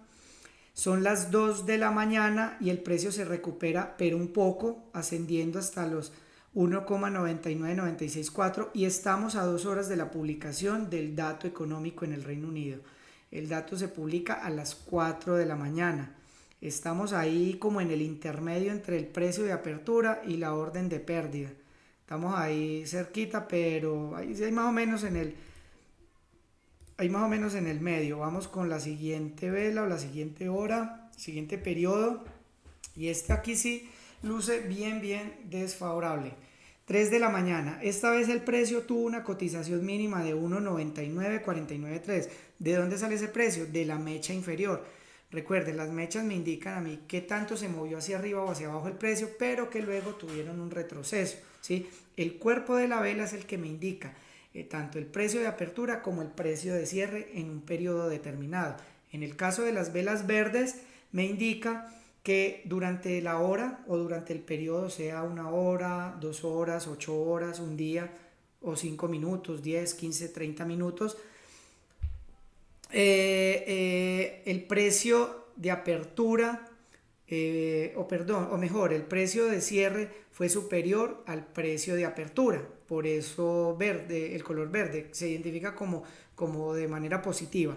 S1: Son las 2 de la mañana y el precio se recupera, pero un poco, ascendiendo hasta los 1,99964 y estamos a 2 horas de la publicación del dato económico en el Reino Unido. El dato se publica a las 4 de la mañana. Estamos ahí como en el intermedio entre el precio de apertura y la orden de pérdida. Estamos ahí cerquita, pero ahí hay más o menos en el medio. Vamos con la siguiente vela o la siguiente hora, siguiente periodo. Y este aquí sí luce bien, bien desfavorable. 3 de la mañana. Esta vez el precio tuvo una cotización mínima de 1,99493. ¿De dónde sale ese precio? De la mecha inferior. Recuerden, las mechas me indican a mí qué tanto se movió hacia arriba o hacia abajo el precio, pero que luego tuvieron un retroceso, ¿sí? El cuerpo de la vela es el que me indica tanto el precio de apertura como el precio de cierre en un periodo determinado. En el caso de las velas verdes me indica que durante la hora o durante el periodo, sea 1 hora, 2 horas, 8 horas, un día o 5 minutos, 10, 15, 30 minutos, el precio de apertura, el precio de cierre fue superior al precio de apertura. Por eso el color verde se identifica como de manera positiva.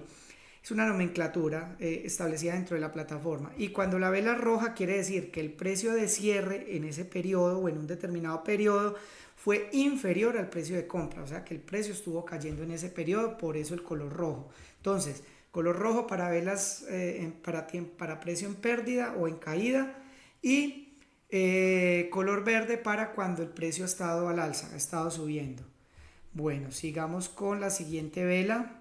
S1: Es una nomenclatura establecida dentro de la plataforma. Y cuando la vela roja quiere decir que el precio de cierre en ese periodo o en un determinado periodo fue inferior al precio de compra. O sea que el precio estuvo cayendo en ese periodo, por eso el color rojo. Entonces, color rojo para velas para precio en pérdida o en caída y color verde para cuando el precio ha estado al alza, ha estado subiendo. Bueno, sigamos con la siguiente vela.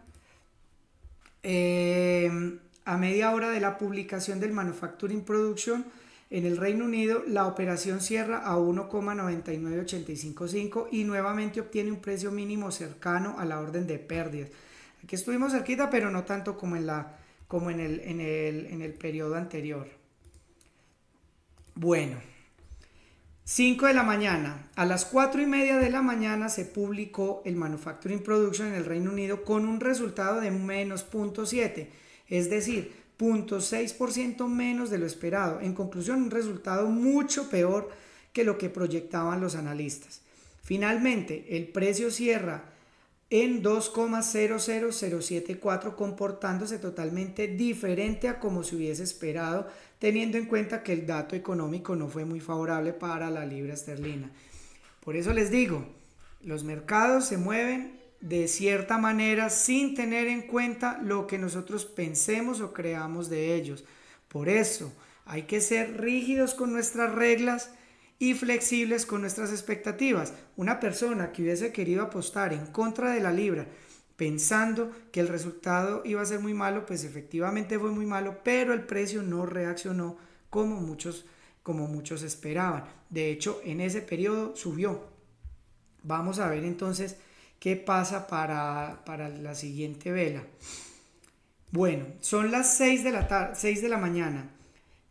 S1: A media hora de la publicación del Manufacturing Production, En el Reino Unido la operación cierra a 1,99855 y nuevamente obtiene un precio mínimo cercano a la orden de pérdidas. Aquí estuvimos cerquita, pero no tanto como en el periodo anterior. Bueno, 5 de la mañana. A las 4:30 de la mañana se publicó el Manufacturing Production en el Reino Unido con un resultado de menos 0,7, es decir, 0,6% menos de lo esperado. En conclusión, un resultado mucho peor que lo que proyectaban los analistas. Finalmente, el precio cierra en 2,00074, comportándose totalmente diferente a como se hubiese esperado, teniendo en cuenta que el dato económico no fue muy favorable para la libra esterlina. Por eso les digo, los mercados se mueven de cierta manera sin tener en cuenta lo que nosotros pensemos o creamos de ellos. Por eso hay que ser rígidos con nuestras reglas y flexibles con nuestras expectativas. Una persona que hubiese querido apostar en contra de la libra pensando que el resultado iba a ser muy malo, pues efectivamente fue muy malo, pero el precio no reaccionó como muchos esperaban. De hecho, en ese periodo subió. Vamos a ver entonces qué pasa para la siguiente vela. Bueno, son las 6 de la tarde, 6 de la mañana.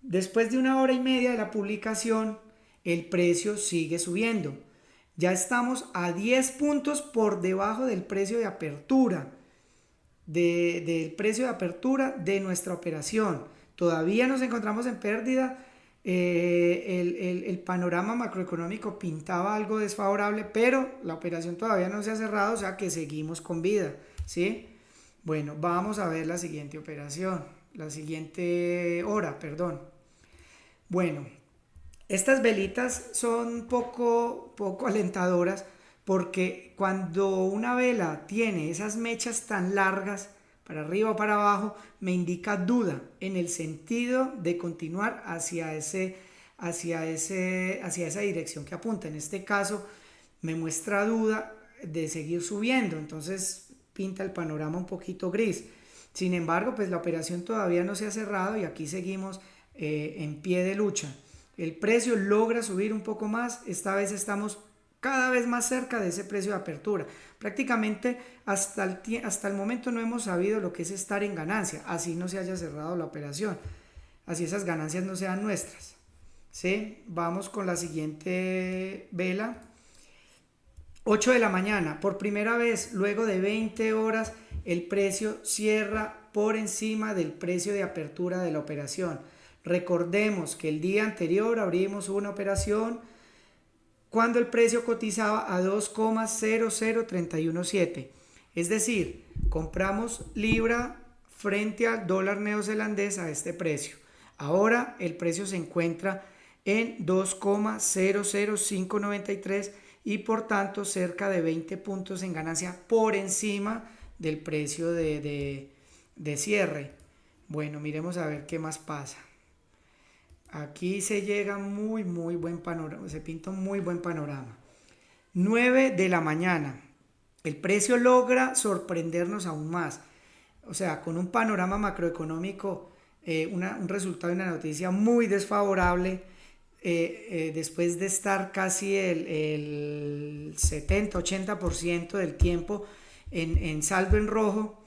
S1: Después de 1 hora y media de la publicación, el precio sigue subiendo. Ya estamos a 10 puntos por debajo del precio de apertura, del precio de apertura de nuestra operación. Todavía nos encontramos en pérdida. El panorama macroeconómico pintaba algo desfavorable, pero la operación todavía no se ha cerrado, o sea que seguimos con vida, ¿sí? Bueno, vamos a ver la siguiente operación, la siguiente hora, perdón. Bueno, estas velitas son poco alentadoras porque cuando una vela tiene esas mechas tan largas, para arriba o para abajo, me indica duda en el sentido de continuar hacia esa dirección que apunta. En este caso, me muestra duda de seguir subiendo, entonces pinta el panorama un poquito gris. Sin embargo, pues la operación todavía no se ha cerrado y aquí seguimos en pie de lucha. El precio logra subir un poco más, esta vez estamos cada vez más cerca de ese precio de apertura. Prácticamente hasta el momento no hemos sabido lo que es estar en ganancia, así no se haya cerrado la operación, así esas ganancias no sean nuestras. ¿Sí? Vamos con la siguiente vela. 8 de la mañana, por primera vez luego de 20 horas, el precio cierra por encima del precio de apertura de la operación. Recordemos que el día anterior abrimos una operación cuando el precio cotizaba a 2,00317. Es decir, compramos libra frente al dólar neozelandés a este precio. Ahora el precio se encuentra en 2,00593 y por tanto cerca de 20 puntos en ganancia por encima del precio de cierre. Bueno, miremos a ver qué más pasa. Aquí se llega muy buen panorama, se pinta un muy buen panorama. 9 de la mañana. El precio logra sorprendernos aún más. O sea, con un panorama macroeconómico, un resultado y una noticia muy desfavorable, después de estar casi el 70-80% del tiempo en saldo en rojo,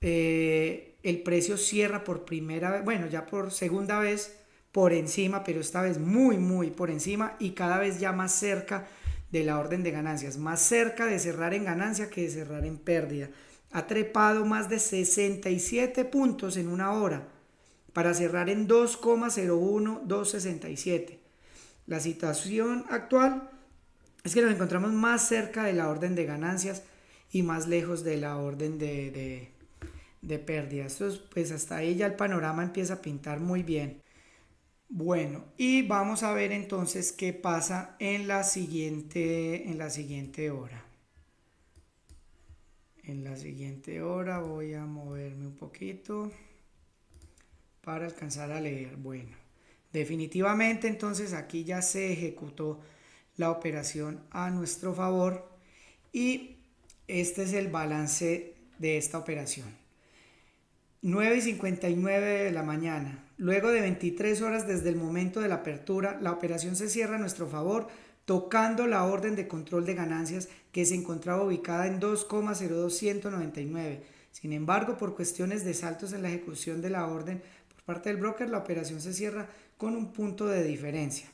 S1: el precio cierra por primera vez, bueno, ya por segunda vez, por encima, pero esta vez muy por encima y cada vez ya más cerca de la orden de ganancias, más cerca de cerrar en ganancia que de cerrar en pérdida. Ha trepado más de 67 puntos en una hora para cerrar en 2,01267. La situación actual es que nos encontramos más cerca de la orden de ganancias y más lejos de la orden de pérdida. Pues hasta ahí ya el panorama empieza a pintar muy bien. Bueno, y vamos a ver entonces qué pasa en la siguiente hora. En la siguiente hora voy a moverme un poquito para alcanzar a leer. Bueno, definitivamente entonces aquí ya se ejecutó la operación a nuestro favor y este es el balance de esta operación. 9:59 de la mañana. Luego de 23 horas desde el momento de la apertura, la operación se cierra a nuestro favor, tocando la orden de control de ganancias que se encontraba ubicada en 2,02199. Sin embargo, por cuestiones de saltos en la ejecución de la orden por parte del broker, la operación se cierra con un punto de diferencia.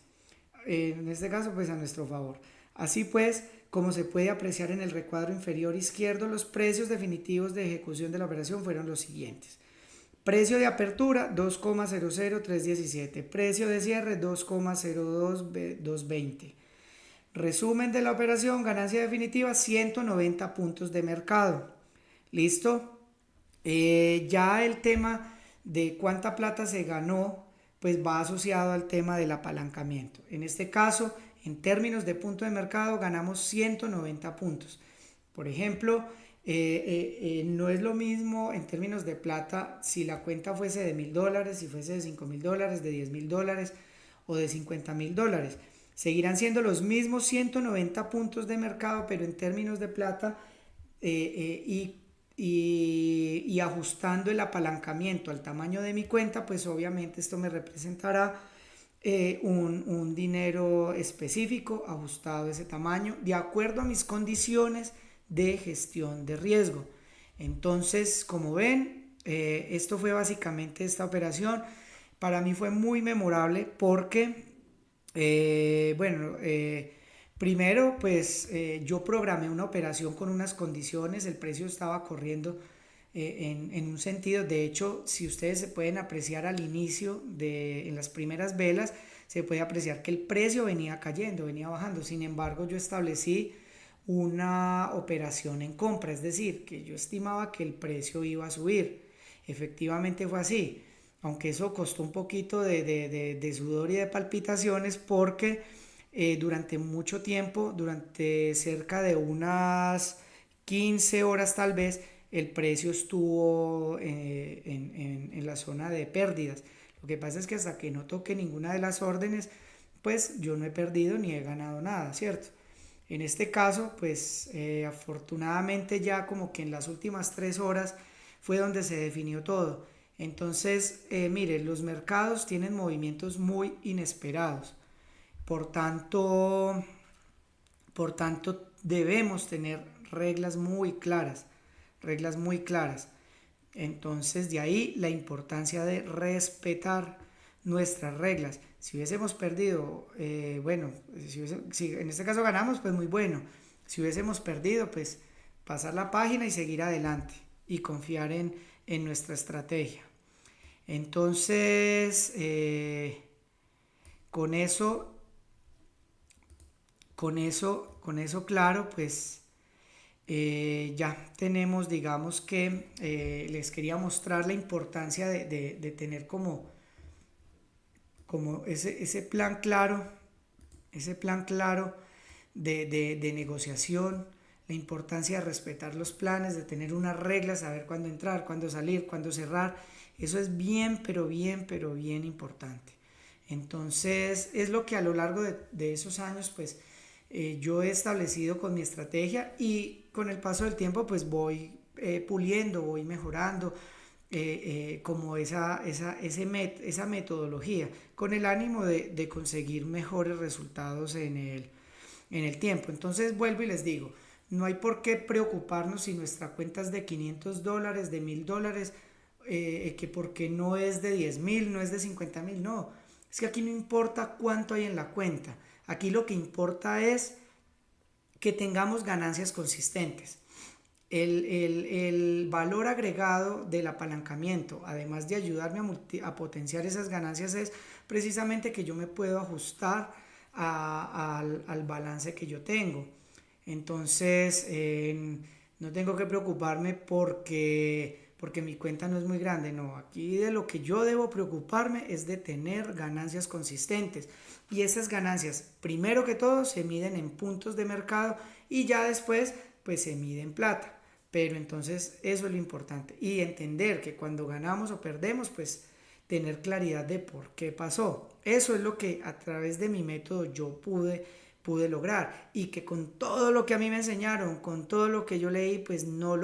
S1: En este caso, pues a nuestro favor. Así pues, como se puede apreciar en el recuadro inferior izquierdo, los precios definitivos de ejecución de la operación fueron los siguientes. Precio de apertura 2,00317. Precio de cierre 2,02220. Resumen de la operación, ganancia definitiva 190 puntos de mercado. ¿Listo? Ya el tema de cuánta plata se ganó, pues va asociado al tema del apalancamiento. En este caso, en términos de punto de mercado, ganamos 190 puntos. Por ejemplo, no es lo mismo en términos de plata si la cuenta fuese de $1,000, si fuese de $5,000, de $10,000 o de $50,000. Seguirán siendo los mismos 190 puntos de mercado, pero en términos de plata y ajustando el apalancamiento al tamaño de mi cuenta, pues obviamente esto me representará un dinero específico ajustado a ese tamaño de acuerdo a mis condiciones de gestión de riesgo. Entonces, como ven, esto fue básicamente esta operación. Para mí fue muy memorable porque, primero, pues yo programé una operación con unas condiciones, el precio estaba corriendo en un sentido. De hecho, si ustedes se pueden apreciar al inicio, en las primeras velas, se puede apreciar que el precio venía cayendo, venía bajando. Sin embargo, yo establecí una operación en compra, es decir, que yo estimaba que el precio iba a subir. Efectivamente fue así, aunque eso costó un poquito de sudor y de palpitaciones porque durante mucho tiempo, durante cerca de unas 15 horas tal vez, el precio estuvo en la zona de pérdidas. Lo que pasa es que hasta que no toque ninguna de las órdenes, pues yo no he perdido ni he ganado nada, ¿cierto? En este caso, pues afortunadamente ya como que en las últimas 3 horas fue donde se definió todo. Entonces, mire, los mercados tienen movimientos muy inesperados. Por tanto, por tanto, debemos tener reglas muy claras, reglas muy claras. Entonces, de ahí la importancia de respetar nuestras reglas. Si hubiésemos perdido, bueno, si en este caso ganamos, pues muy bueno. Si hubiésemos perdido, pues pasar la página y seguir adelante y confiar en nuestra estrategia. Entonces, con eso, con eso claro, pues ya tenemos, digamos que les quería mostrar la importancia de tener como ese plan claro de negociación, la importancia de respetar los planes, de tener unas reglas, saber cuándo entrar, cuándo salir, cuándo cerrar. Eso es bien, pero bien importante. Entonces, es lo que a lo largo de esos años, pues, yo he establecido con mi estrategia y con el paso del tiempo, pues, voy puliendo, voy mejorando como esa metodología, con el ánimo de conseguir mejores resultados en el tiempo. Entonces, vuelvo y les digo, no hay por qué preocuparnos si nuestra cuenta es de $500, de $1,000, que porque no es de 10,000, no es de 50,000, no. Es que aquí no importa cuánto hay en la cuenta. Aquí lo que importa es que tengamos ganancias consistentes. El valor agregado del apalancamiento, además de ayudarme a potenciar esas ganancias, es precisamente que yo me puedo ajustar al balance que yo tengo. Entonces, no tengo que preocuparme porque mi cuenta no es muy grande. No, aquí de lo que yo debo preocuparme es de tener ganancias consistentes. Y esas ganancias, primero que todo, se miden en puntos de mercado y ya después, pues se mide en plata. Pero entonces eso es lo importante. Y entender que cuando ganamos o perdemos, pues tener claridad de por qué pasó. Eso es lo que a través de mi método yo pude lograr. Y que con todo lo que a mí me enseñaron, con todo lo que yo leí, pues no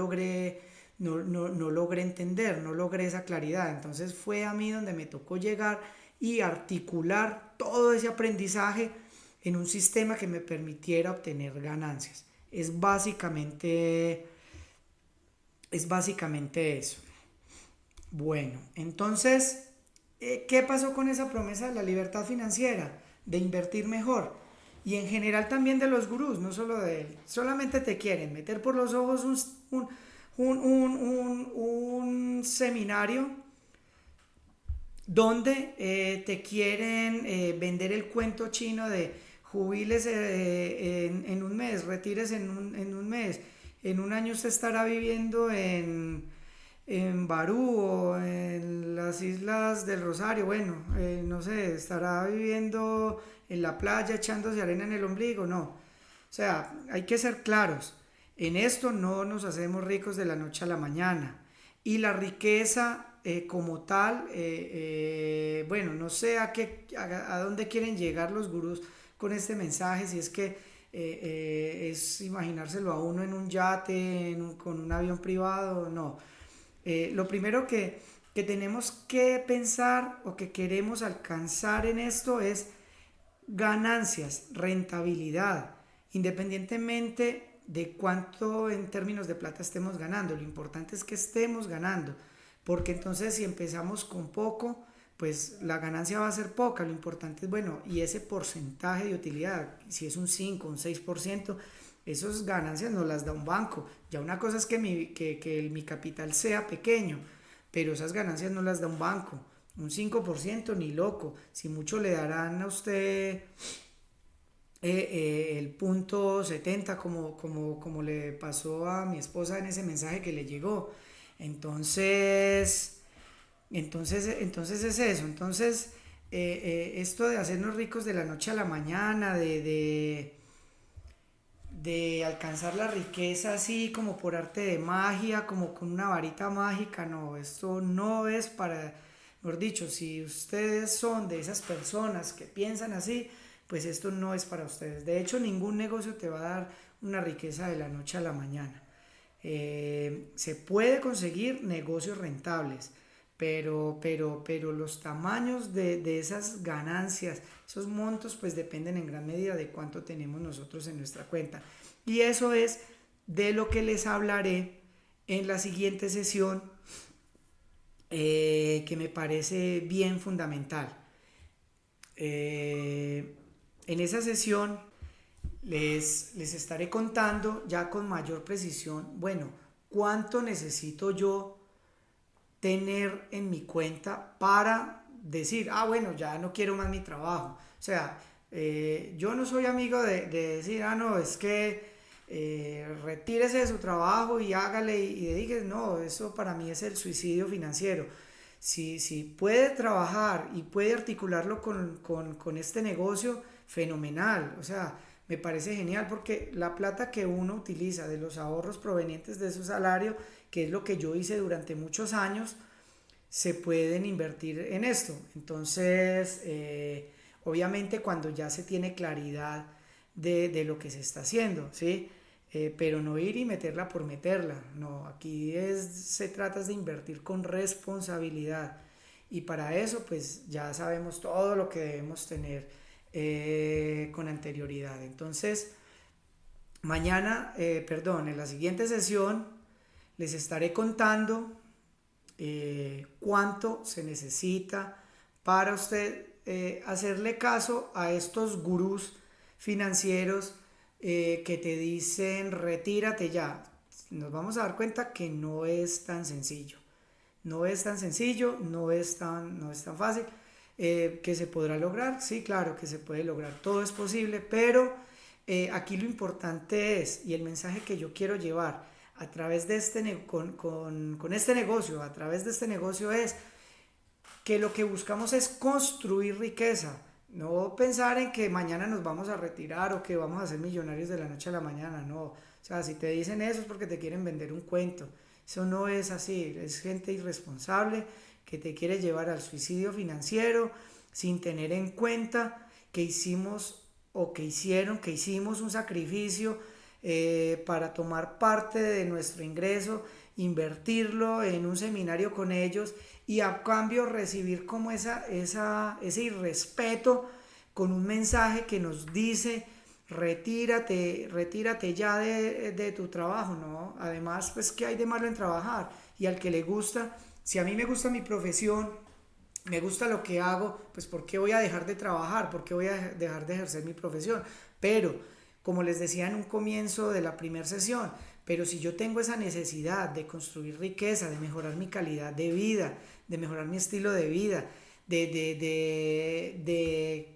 S1: no logré entender, no logré esa claridad. Entonces fue a mí donde me tocó llegar y articular todo ese aprendizaje en un sistema que me permitiera obtener ganancias. Es básicamente eso. Bueno, entonces, ¿qué pasó con esa promesa de la libertad financiera? De invertir mejor. Y en general también de los gurús, no solo de él. Solamente te quieren meter por los ojos un seminario donde te quieren vender el cuento chino de jubiles en un mes, retires en un mes. En un año usted estará viviendo en Barú o en las Islas del Rosario, bueno, no sé, estará viviendo en la playa echándose arena en el ombligo, no. O sea, hay que ser claros, en esto no nos hacemos ricos de la noche a la mañana y la riqueza como tal, bueno, no sé a dónde quieren llegar los gurús con este mensaje, si es que es imaginárselo a uno en un yate, con un avión privado, no. Lo primero que tenemos que pensar o que queremos alcanzar en esto es ganancias, rentabilidad, independientemente de cuánto en términos de plata estemos ganando. Lo importante es que estemos ganando, porque entonces si empezamos con poco, pues la ganancia va a ser poca. Lo importante es, bueno, y ese porcentaje de utilidad, si es un 5 un 6%, esas ganancias no las da un banco. Ya una cosa es que mi capital sea pequeño, pero esas ganancias no las da un banco. Un 5% ni loco. Si mucho le darán a usted el punto 70 como le pasó a mi esposa en ese mensaje que le llegó. Entonces es eso. Entonces, esto de hacernos ricos de la noche a la mañana, de alcanzar la riqueza así como por arte de magia, como con una varita mágica, no, esto no es para, mejor dicho, si ustedes son de esas personas que piensan así, pues esto no es para ustedes. De hecho, ningún negocio te va a dar una riqueza de la noche a la mañana. Se puede conseguir negocios rentables, pero los tamaños de esas ganancias, esos montos, pues dependen en gran medida de cuánto tenemos nosotros en nuestra cuenta. Y eso es de lo que les hablaré en la siguiente sesión, que me parece bien fundamental. En esa sesión les estaré contando ya con mayor precisión, bueno, cuánto necesito yo tener en mi cuenta para decir, ah, bueno, ya no quiero más mi trabajo. O sea, yo no soy amigo de decir, ah, no, es que retírese de su trabajo y hágale y dedique. No, eso para mí es el suicidio financiero. Si puede trabajar y puede articularlo con este negocio, fenomenal. O sea, me parece genial porque la plata que uno utiliza de los ahorros provenientes de su salario, que es lo que yo hice durante muchos años, se pueden invertir en esto. Entonces, obviamente cuando ya se tiene claridad de lo que se está haciendo, ¿sí? Pero no ir y meterla por meterla, no, aquí se trata de invertir con responsabilidad y para eso pues ya sabemos todo lo que debemos tener con anterioridad. Entonces, en la siguiente sesión les estaré contando cuánto se necesita para usted hacerle caso a estos gurús financieros que te dicen retírate ya. Nos vamos a dar cuenta que no es tan sencillo. No es tan sencillo, no es tan fácil. ¿Que se podrá lograr? Sí, claro que se puede lograr, todo es posible, pero aquí lo importante es, y el mensaje que yo quiero llevar a través de con este negocio, a través de este negocio es que lo que buscamos es construir riqueza, no pensar en que mañana nos vamos a retirar o que vamos a ser millonarios de la noche a la mañana, no. O sea, si te dicen eso es porque te quieren vender un cuento. Eso no es así, es gente irresponsable que te quiere llevar al suicidio financiero sin tener en cuenta que hicimos un sacrificio para tomar parte de nuestro ingreso, invertirlo en un seminario con ellos y a cambio recibir como ese irrespeto con un mensaje que nos dice retírate ya de tu trabajo, ¿no? Además, pues, ¿qué hay de malo en trabajar? Y al que le gusta, si a mí me gusta mi profesión, me gusta lo que hago, pues ¿por qué voy a dejar de trabajar? ¿Por qué voy a dejar de ejercer mi profesión? Pero, como les decía en un comienzo de la primera sesión, pero si yo tengo esa necesidad de construir riqueza, de mejorar mi calidad de vida, de mejorar mi estilo de vida, de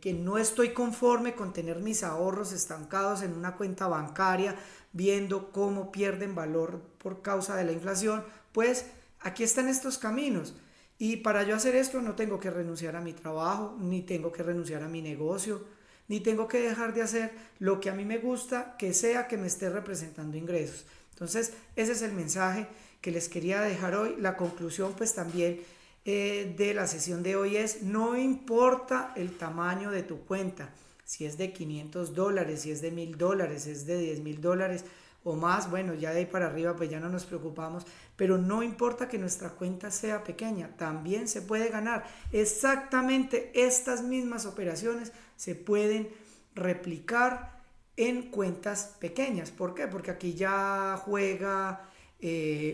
S1: que no estoy conforme con tener mis ahorros estancados en una cuenta bancaria, viendo cómo pierden valor por causa de la inflación, pues aquí están estos caminos. Y para yo hacer esto no tengo que renunciar a mi trabajo, ni tengo que renunciar a mi negocio, ni tengo que dejar de hacer lo que a mí me gusta, que sea que me esté representando ingresos. Entonces, ese es el mensaje que les quería dejar hoy. La conclusión, pues también de la sesión de hoy es, no importa el tamaño de tu cuenta, si es de $500, si es de $1000, si es de $10,000 o más, bueno, ya de ahí para arriba pues ya no nos preocupamos, pero no importa que nuestra cuenta sea pequeña, también se puede ganar. Exactamente estas mismas operaciones se pueden replicar en cuentas pequeñas. ¿Por qué? Porque aquí ya juega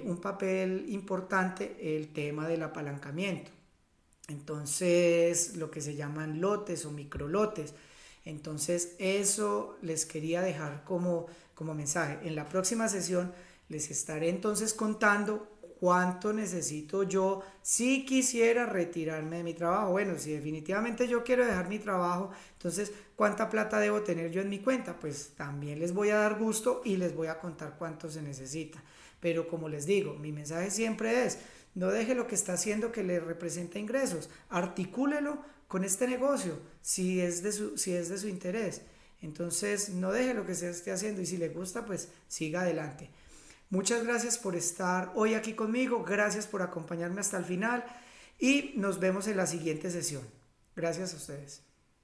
S1: un papel importante el tema del apalancamiento. Entonces, lo que se llaman lotes o microlotes. Entonces, eso les quería dejar como mensaje. En la próxima sesión les estaré entonces contando cuánto necesito yo si quisiera retirarme de mi trabajo. Bueno, si definitivamente yo quiero dejar mi trabajo, entonces, ¿cuánta plata debo tener yo en mi cuenta? Pues también les voy a dar gusto y les voy a contar cuánto se necesita. Pero como les digo, mi mensaje siempre es, no deje lo que está haciendo que le representa ingresos, articúlelo con este negocio si es de su interés. Entonces, no deje lo que se esté haciendo y si le gusta, pues siga adelante. Muchas gracias por estar hoy aquí conmigo, gracias por acompañarme hasta el final y nos vemos en la siguiente sesión. Gracias a ustedes.